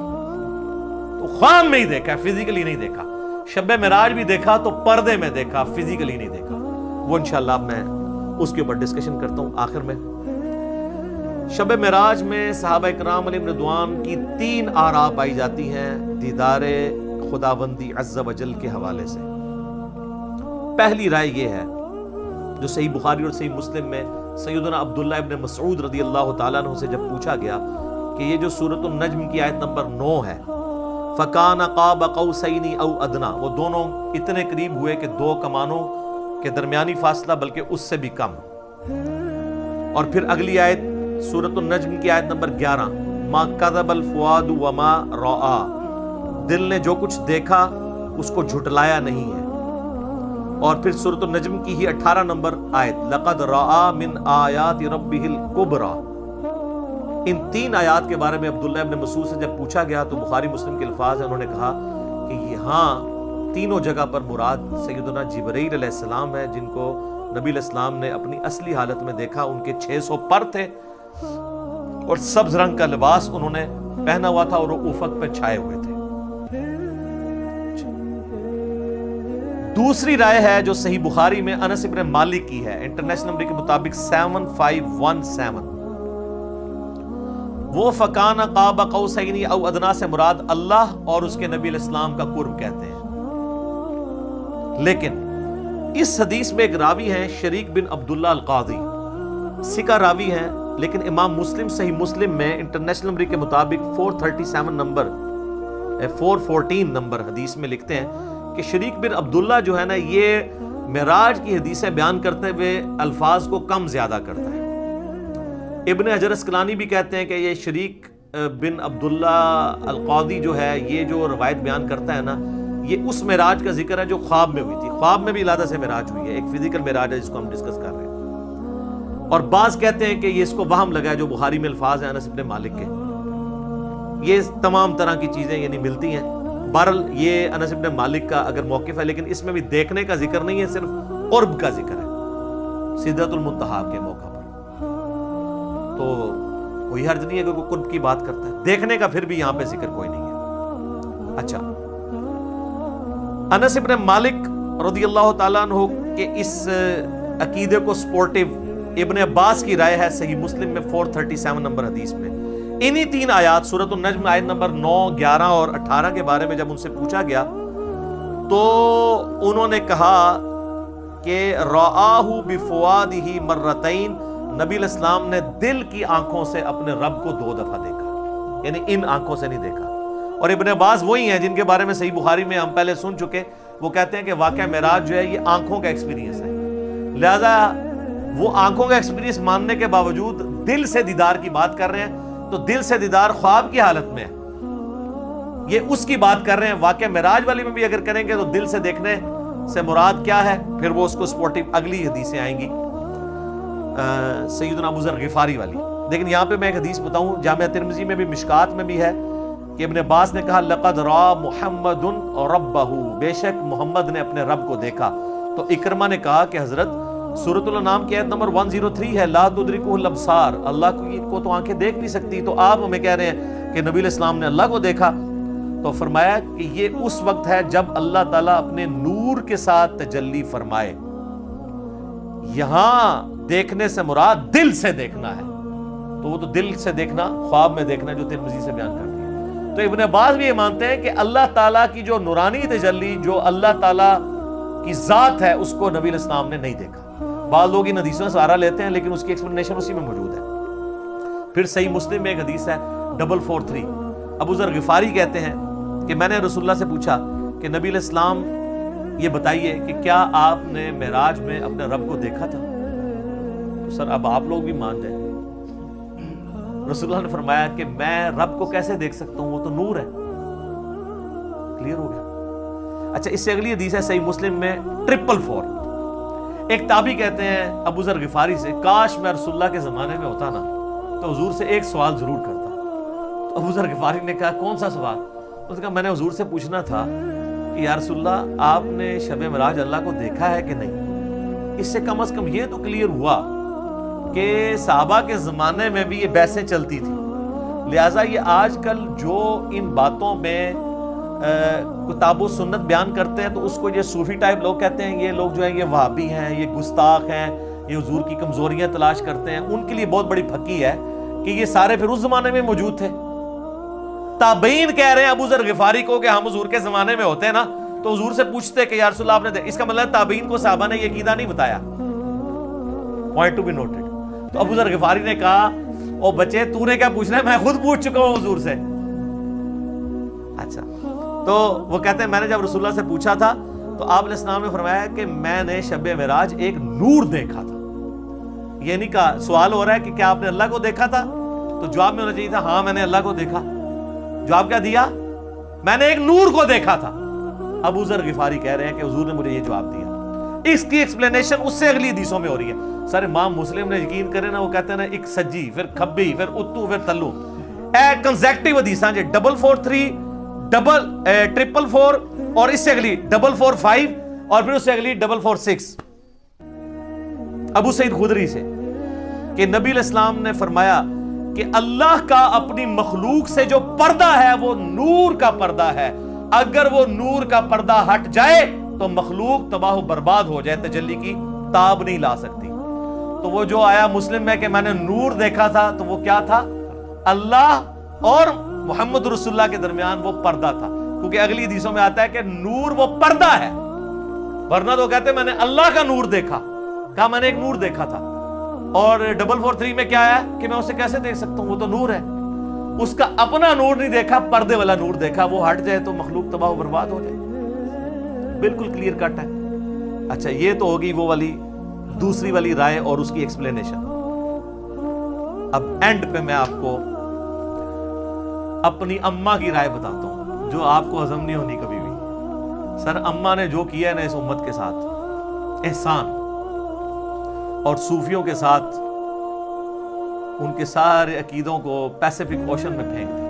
[SPEAKER 1] تو خواب میں ہی دیکھا، فزیکلی نہیں دیکھا، شب معراج بھی دیکھا تو پردے میں دیکھا، فزیکلی نہیں دیکھا۔ وہ انشاءاللہ میں اس کے اوپر ڈسکشن کرتا ہوں آخر میں۔ شب معراج میں صحابہ اکرام علیہم رضوان کی 3 آراء پائی جاتی ہیں دیدار خداوندی عز و جل کے حوالے سے۔ پہلی رائے یہ ہے جو صحیح بخاری اور صحیح مسلم میں سیدنا عبداللہ ابن مسعود رضی اللہ تعالیٰ عنہ سے جب پوچھا گیا کہ یہ جو سورۃ النجم کی آیت نمبر 9 ہے، فَكَانَ قَابَ قَوْسَيْنِ أَوْ أَدْنَىٰ، وہ دونوں اتنے قریب ہوئے کہ 2 کمانوں کے درمیانی فاصلہ بلکہ اس سے بھی کم۔ اور پھر اگلی آیت سورۃ النجم کی آیت نمبر 11، مَا كَذَبَ الْفُؤَادُ وَمَا رَأَىٰ، دل نے جو کچھ دیکھا اس کو جھٹلایا نہیں ہے۔ اور پھر سورۃ النجم کی ہی 18 نمبر آیت، لَقَدْ رَأَىٰ مِنْ آیَاتِ رَبِّهِ الْكُبْرَىٰ۔ ان 3 آیات کے بارے میں عبداللہ ابن مسعود سے جب پوچھا گیا تو بخاری مسلم کے الفاظ ہیں، انہوں نے کہا کہ یہاں تینوں جگہ پر مراد سیدنا جبرائیل علیہ السلام ہے، جن کو نبی علیہ السلام نے اپنی اصلی حالت میں دیکھا۔ ان کے 600 پر تھے اور سبز رنگ کا لباس انہوں نے پہنا ہوا تھا اور وہ افق پہ چھائے ہوئے تھے۔ دوسری رائے ہے جو صحیح بخاری میں انس ابن مالک کی ہے، انٹرنیشنل نمبر کے مطابق 7517، وہ فَكَانَ قَابَ قَوْسَيْنِ أَوْ أَدْنَىٰ سے مراد اللہ اور اس کے نبی علیہ السلام کا قرب کہتے ہیں۔ لیکن اس حدیث میں ایک راوی ہیں شریک بن عبداللہ القاضی، سکہ راوی ہیں، لیکن امام مسلم صحیح مسلم میں انٹرنیشنل نمبر کے مطابق 414 نمبر حدیث میں لکھتے ہیں کہ شریک بن عبداللہ جو ہے نا یہ معراج کی حدیثیں بیان کرتے ہوئے الفاظ کو کم زیادہ کرتا ہے۔ ابن حجر اسقلانی بھی کہتے ہیں کہ یہ شریک بن عبداللہ القاضی جو ہے یہ جو روایت بیان کرتا ہے نا یہ اس معراج کا ذکر ہے جو خواب میں ہوئی تھی۔ خواب میں بھی علیحدہ سے معراج ہوئی ہے، ایک فزیکل معراج ہے جس کو ہم ڈسکس کر رہے ہیں۔ اور بعض کہتے ہیں کہ یہ اس کو وہم لگا ہے جو بخاری میں الفاظ ہیں انس بن مالک کے، یہ تمام طرح کی چیزیں یعنی ملتی ہیں. بہرحال یہ انس بن مالک کا اگر موقف ہے، لیکن اس میں بھی دیکھنے کا ذکر نہیں ہے، صرف قرب کا ذکر ہے سدرۃ المنتہا کے موقع پر. تو کوئی حرج نہیں ہے کہ کوئی قرب کی بات کرتا ہے، دیکھنے کا پھر بھی یہاں پہ ذکر کوئی نہیں ہے. اچھا، انس بن مالک رضی اللہ تعالیٰ عنہ کہ اس عقیدے کو سپورٹیو ابن عباس کی رائے ہے صحیح مسلم میں 437 نمبر حدیث میں. انہی 3 آیات سورۃ النجم آیت نمبر 9، 11 اور 18 کے بارے میں جب ان سے پوچھا گیا تو انہوں نے کہا کہ رآہ بفؤادہ مرتین، نبی علیہ السلام نے دل کی آنکھوں سے اپنے رب کو 2 دفعہ دیکھا، یعنی ان آنکھوں سے نہیں دیکھا. اور ابن عباس وہی ہیں جن کے بارے میں صحیح بخاری میں ہم پہلے سن چکے. وہ کہتے ہیں کہ واقعہ معراج جو ہے یہ آنکھوں کا ایکسپیرینس ہے، لہذا وہ آنکھوں کا ایکسپیرینس ماننے کے باوجود دل سے دیدار کی بات کر رہے ہیں، تو دل سے دیدار خواب کی حالت میں ہے، یہ اس کی بات کر رہے ہیں. واقعہ معراج والی میں بھی اگر کریں گے تو دل سے دیکھنے سے مراد کیا ہے، پھر وہ اس کو سپورٹیو اگلی حدیثیں آئیں گی سیدنا ابو ذر غفاری والی. لیکن یہاں پہ میں ایک حدیث بتاؤں، جامعہ ترمذی میں بھی مشکات میں بھی ہے کہ ابن عباس نے کہا لقد را محمد ربہ، بے شک محمد نے اپنے رب کو دیکھا. تو اکرمہ نے کہا کہ حضرت سورۃ الانعام کی آیت نمبر 103 ہے لا تدرکہ الابصار، اللہ کو تو آنکھیں دیکھ نہیں سکتی، تو آپ ہمیں کہہ رہے ہیں کہ نبی علیہ السلام نے اللہ کو دیکھا. تو فرمایا کہ یہ اس وقت ہے جب اللہ تعالیٰ اپنے نور کے ساتھ تجلی فرمائے. یہاں دیکھنے سے مراد دل سے دیکھنا ہے، تو وہ تو دل سے دیکھنا خواب میں دیکھنا جو ترمذی سے بیان کرتی ہے. تو ابن عباس بھی یہ مانتے ہیں کہ اللہ تعالیٰ کی جو نورانی تجلی، جو اللہ تعالیٰ کی ذات ہے، اس کو نبی علیہ السلام نے نہیں دیکھا. بعض لوگ ان حدیثوں سے سہارا لیتے ہیں لیکن اس کی ایکسپلینیشن اسی میں موجود ہے. پھر صحیح مسلم میں ایک حدیث ہے 443، ابو ذر غفاری کہتے ہیں کہ میں نے رسول اللہ سے پوچھا کہ نبی علیہ السلام یہ بتائیے کہ کیا آپ نے معراج میں اپنے رب کو دیکھا تھا؟ تو سر اب آپ لوگ بھی مان جائیں. رسول اللہ نے فرمایا کہ میں رب کو کیسے دیکھ سکتا ہوں، وہ تو نور ہے. کلیئر ہو گیا. اچھا، اس سے اگلی حدیث ہے صحیح مسلم میں 444. ایک تابعی کہتے ہیں ابو ذر غفاری سے کاش میں رسول اللہ کے زمانے میں ہوتا نا تو حضور سے ایک سوال ضرور کرتا. تو ابو ذر غفاری نے کہا کون سا سوال؟ اس نے کہا میں نے حضور سے پوچھنا تھا کہ یا رسول اللہ آپ نے شب معراج اللہ کو دیکھا ہے کہ نہیں. اس سے کم از کم یہ تو کلیئر ہوا کہ صحابہ کے زمانے میں بھی یہ بحثیں چلتی تھی، لہٰذا یہ آج کل جو ان باتوں میں کتاب و سنت بیان کرتے ہیں تو اس کو یہ صوفی ٹائپ لوگ کہتے ہیں، یہ لوگ جو ہیں یہ وہابی ہیں، یہ گستاخ ہیں، یہ حضور کی کمزوریاں تلاش کرتے ہیں. ان کے لیے بہت بڑی پھکی ہے کہ یہ سارے پھر اس زمانے میں موجود تھے. تابعین کہہ رہے ہیں ابو ذر غفاری کو کہ ہم حضور کے زمانے میں ہوتے ہیں نا تو حضور سے پوچھتے کہ یا رسول اللہ آپ نے اس کا مطلب تابعین کو صحابہ نے یہ عقیدہ نہیں بتایا. Point to be noted. تو ابو ذر غفاری نے کہا او بچے تو نے کیا پوچھنا ہے، میں خود پوچھ چکا ہوں حضور سے. اچھا، تو وہ کہتے ہیں میں نے جب رسول اللہ سے پوچھا تھا تو آپ علیہ السلام نے فرمایا کہ میں نے شب معراج ایک نور دیکھا تھا. یہ نہیں کہا، سوال ہو رہا ہے کہ کیا آپ نے اللہ کو دیکھا تھا، تو جواب میں ہونا چاہیے تھا ہاں میں نے اللہ کو دیکھا. جواب کیا دیا؟ میں نے ایک نور کو دیکھا تھا. ابو ذر غفاری کہہ رہے ہیں کہ حضور نے مجھے یہ جواب دیا. اس کی ایکسپلینیشن اس سے اگلی حدیثوں میں ہو رہی ہے. سر امام مسلم نے یقین کرے نا، وہ کہتے ہیں نا ایک سجی پھر کھبی پھر اتو پھر تلو، کنزیکٹیو حدیثاں جی 443 444 اور اس سے اگلی 445 اور پھر اس سے اگلی 446 ابو سعید خدری سے کہ نبی علیہ السلام نے فرمایا کہ اللہ کا اپنی مخلوق سے جو پردہ ہے وہ نور کا پردہ ہے، اگر وہ نور کا پردہ ہٹ جائے تو مخلوق تباہ و برباد ہو جائے، تجلی کی تاب نہیں لا سکتی. تو وہ جو آیا مسلم میں کہ میں نے نور دیکھا تھا تو وہ کیا تھا؟ اللہ اور محمد رسول اللہ کے درمیان وہ پردہ تھا، کیونکہ اگلی حدیثوں میں آتا ہے کہ نور وہ پردہ ہے. ورنہ تو کہتے ہیں میں نے اللہ کا نور دیکھا، کہا میں نے ایک نور دیکھا تھا. اور 443 میں کیا ہے کہ میں اسے کیسے دیکھ سکتا ہوں، وہ تو نور ہے. اس کا اپنا نور نہیں دیکھا، پردے والا نور دیکھا، وہ ہٹ جائے تو مخلوق تباہ و برباد ہو جائے. بالکل کلیئر کٹ ہے. اچھا، یہ تو ہوگی وہ والی دوسری والی رائے اور اس کی ایکسپلینیشن. اب اینڈ پہ میں آپ کو اپنی اماں کی رائے بتاتا ہوں جو آپ کو ہضم نہیں ہونی کبھی بھی. سر اماں نے جو کیا ہے نا اس امت کے ساتھ احسان، اور صوفیوں کے ساتھ ان کے سارے عقیدوں کو پیسیفک اوشن میں پھینک دیا.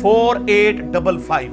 [SPEAKER 1] 4855,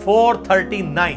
[SPEAKER 1] 439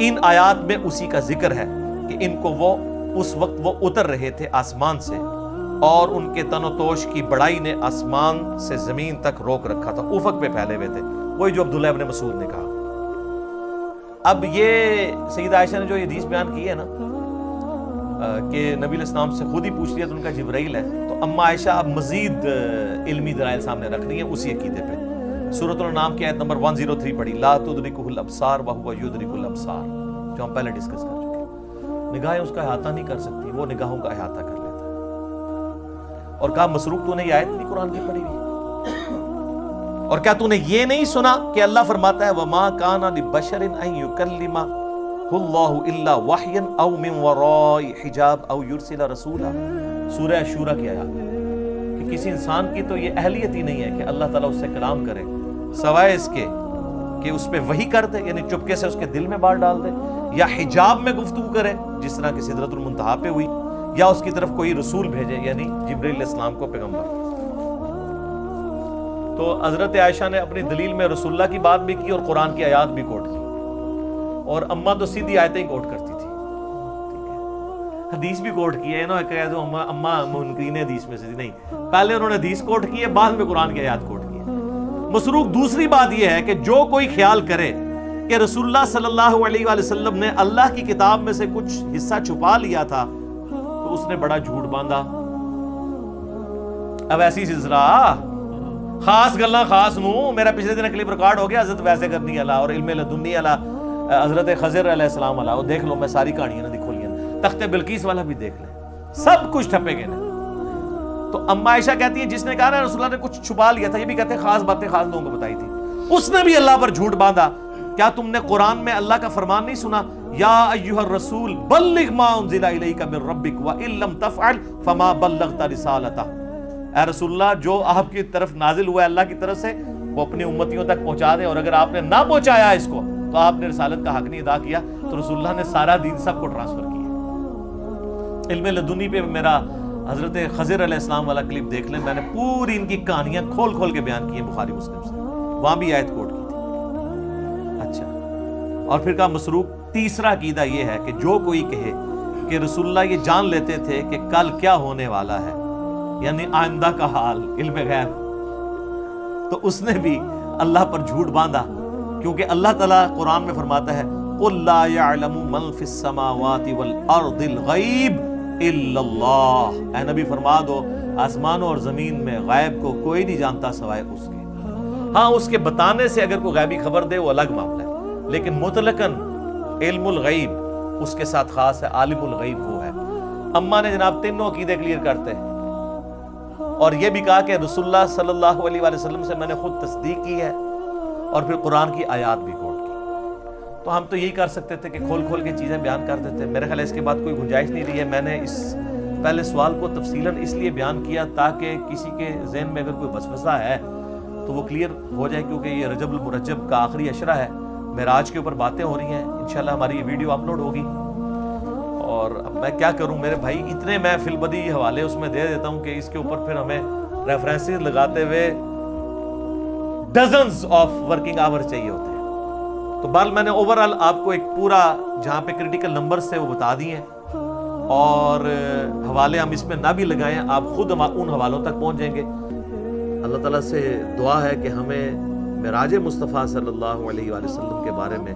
[SPEAKER 1] ان آیات میں اسی کا ذکر ہے کہ ان کو وہ اس وقت وہ اتر رہے تھے آسمان سے اور ان کے تن و توش کی بڑائی نے آسمان سے زمین تک روک رکھا تھا، افق پہ پھیلے ہوئے تھے، وہی جو عبداللہ ابن مسعود نے کہا۔ اب یہ سیدہ عائشہ نے جو یہ حدیث بیان کی ہے نا کہ نبی علیہ السلام سے خود ہی پوچھ لیا تو ان کا جبرائیل ہے، تو اما عائشہ اب مزید علمی دلائل سامنے رکھ رہی ہیں اسی عقیدے پہ۔ سورۃ الانعام کی آیت نمبر 103 پڑھی، لا تدرکہ الابصار وہو یدرک الابصار، جو ہم پہلے ڈسکس کر چکے ہیں۔ نگاہیں اس کا احاطہ نہیں کر سکتی، وہ نگاہوں کا احاطہ کر لیتا ہے۔ اور کہا مسروق تو نے یہ آیت نہیں قرآن کی پڑھی ہوئی؟ اور کیا تو نے یہ نہیں سنا کہ اللہ فرماتا ہے وما کان لبشر ان یکلمہ اللہ الا وحیا او من وراء حجاب او یرسل رسولا، سورہ شورى کی آیات کہ کسی انسان کی تو یہ اہلیت ہی نہیں ہے کہ اللہ تعالیٰ اس سے کلام کرے سوائے اس کے کہ اس پہ وحی کر دے، یعنی چپکے سے اس کے دل میں بات ڈال دے، یا حجاب میں گفتگو کرے جس طرح کہ سدرۃ المنتہا پہ ہوئی، یا اس کی طرف کوئی رسول بھیجے یعنی جبرائیل علیہ السلام کو پیغمبر۔ تو حضرت عائشہ نے اپنی دلیل میں رسول اللہ کی بات بھی کی اور قرآن کی آیات بھی کوٹ کی، اور اماں تو سیدھی آیتیں ہی کوٹ کرتی تھی، حدیث بھی کوٹ کی ہے نا، کہہ دو اماں منکرین حدیث میں سے نہیں، پہلے انہوں نے حدیث کوٹ کی ہے، بعد میں قرآن کی آیات کوٹ کی ہے۔ مسروق دوسری بات یہ ہے کہ جو کوئی خیال کرے کہ رسول اللہ صلی اللہ علیہ وآلہ وسلم نے اللہ کی کتاب میں سے کچھ حصہ چھپا لیا تھا تو اس نے بڑا جھوٹ باندھا۔ اب ایسی سلسلہ خاص گلاں خاص نو میرا پچھلے دن کلپ ریکارڈ ہو گیا حضرت ویسے کرنی والا اور علم لدنی والا حضرت خضر علیہ السلام والا، وہ دیکھ لو، میں ساری کہانیاں نہ دکھو لیا، تخت بلقیس والا بھی دیکھ لیں، سب کچھ ٹھپے گئے نا۔ تو اما عائشہ کہتی ہے جس نے کہا نا رسول اللہ نے کچھ چھپا لیا تھا، یہ بھی کہتے ہیں خاص باتیں خاص لوگوں کو بتائی تھی، اس نے بھی اللہ پر جھوٹ باندھا۔ کیا تم نے قرآن میں اللہ کا فرمان نہیں سنا، یا ایھا الرسول بلغ ما انزل الیک من ربک وان لم تفعل فما بلغت رسالتہ، اے رسول اللہ جو آپ کی طرف نازل ہوا ہے اللہ کی طرف سے وہ اپنی امتیوں تک پہنچا دیں، اور اگر آپ نے نہ پہنچایا اس کو تو آپ نے رسالت کا حق نہیں ادا کیا۔ تو رسول اللہ نے سارا دین سب کو ٹرانسفر کیا۔ علم لدنی پہ میرا حضرت خضر علیہ السلام والا کلپ دیکھ لیں، میں نے پوری ان کی کہانیاں کھول کھول کے بیان کی ہیں بخاری مسلم سے، وہاں بھی آیت کوٹ کی تھی۔ اچھا، اور پھر کہا مسروق تیسرا عقیدہ یہ ہے کہ جو کوئی کہے کہ رسول اللہ یہ جان لیتے تھے کہ کل کیا ہونے والا ہے، یعنی آئندہ کا حال، علم غیب، تو اس نے بھی اللہ پر جھوٹ باندھا، کیونکہ اللہ تعالیٰ قرآن میں فرماتا ہے قُلْ لَا يَعْلَمُ مَنْ فِي السَّمَاوَاتِ وَالْأَرْضِ الْغَيْبِ إِلَّا اللَّهُ، اے نبی فرما دو آسمانوں اور زمین میں غیب کو کوئی نہیں جانتا سوائے اس کے۔ ہاں اس کے بتانے سے اگر کوئی غیبی خبر دے وہ الگ معاملہ ہے، لیکن مطلقاً علم الغیب اس کے ساتھ خاص ہے، عالم الغیب وہ ہے۔ اماں نے جناب تینوں عقیدے کلیئر کرتے ہیں، اور یہ بھی کہا کہ رسول اللہ صلی اللہ علیہ وآلہ وسلم سے میں نے خود تصدیق کی ہے، اور پھر قرآن کی آیات بھی کوٹ کی۔ تو ہم تو یہی کر سکتے تھے کہ کھول کھول کے چیزیں بیان کر دیتے، میرے خیال ہے اس کے بعد کوئی گنجائش نہیں رہی ہے۔ میں نے اس پہلے سوال کو تفصیلاً اس لیے بیان کیا تاکہ کسی کے ذہن میں اگر کوئی وسوسہ ہے تو وہ کلیئر ہو جائے، کیونکہ یہ رجب المرجب کا آخری عشرہ ہے، معراج کے اوپر باتیں ہو رہی ہیں، انشاءاللہ ہماری یہ ویڈیو اپلوڈ ہوگی۔ اور اب میں کیا کروں میرے بھائی، اتنے میں فی البدی حوالے اس میں دے دیتا ہوں کہ اس کے اوپر پھر ہمیں ریفرنسز لگاتے ہوئے ڈزنز آف ورکنگ آور چاہیے ہوتے ہیں۔ تو بال میں نے اوورآل آپ کو ایک پورا جہاں پہ کریٹیکل نمبرز تھے وہ بتا دیے ہیں، اور حوالے ہم اس میں نہ بھی لگائیں، آپ خود ان حوالوں تک پہنچ جائیں گے۔ اللہ تعالیٰ سے دعا ہے کہ ہمیں معراج مصطفیٰ صلی اللہ علیہ وآلہ وسلم کے بارے میں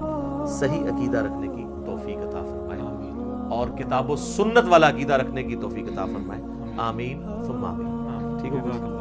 [SPEAKER 1] صحیح عقیدہ رکھنے کی توفیق عطا فرمائے، اور کتاب و سنت والا عقیدہ رکھنے کی توفیق عطا فرمائے، آمین ثم آمین۔ ٹھیک ہے۔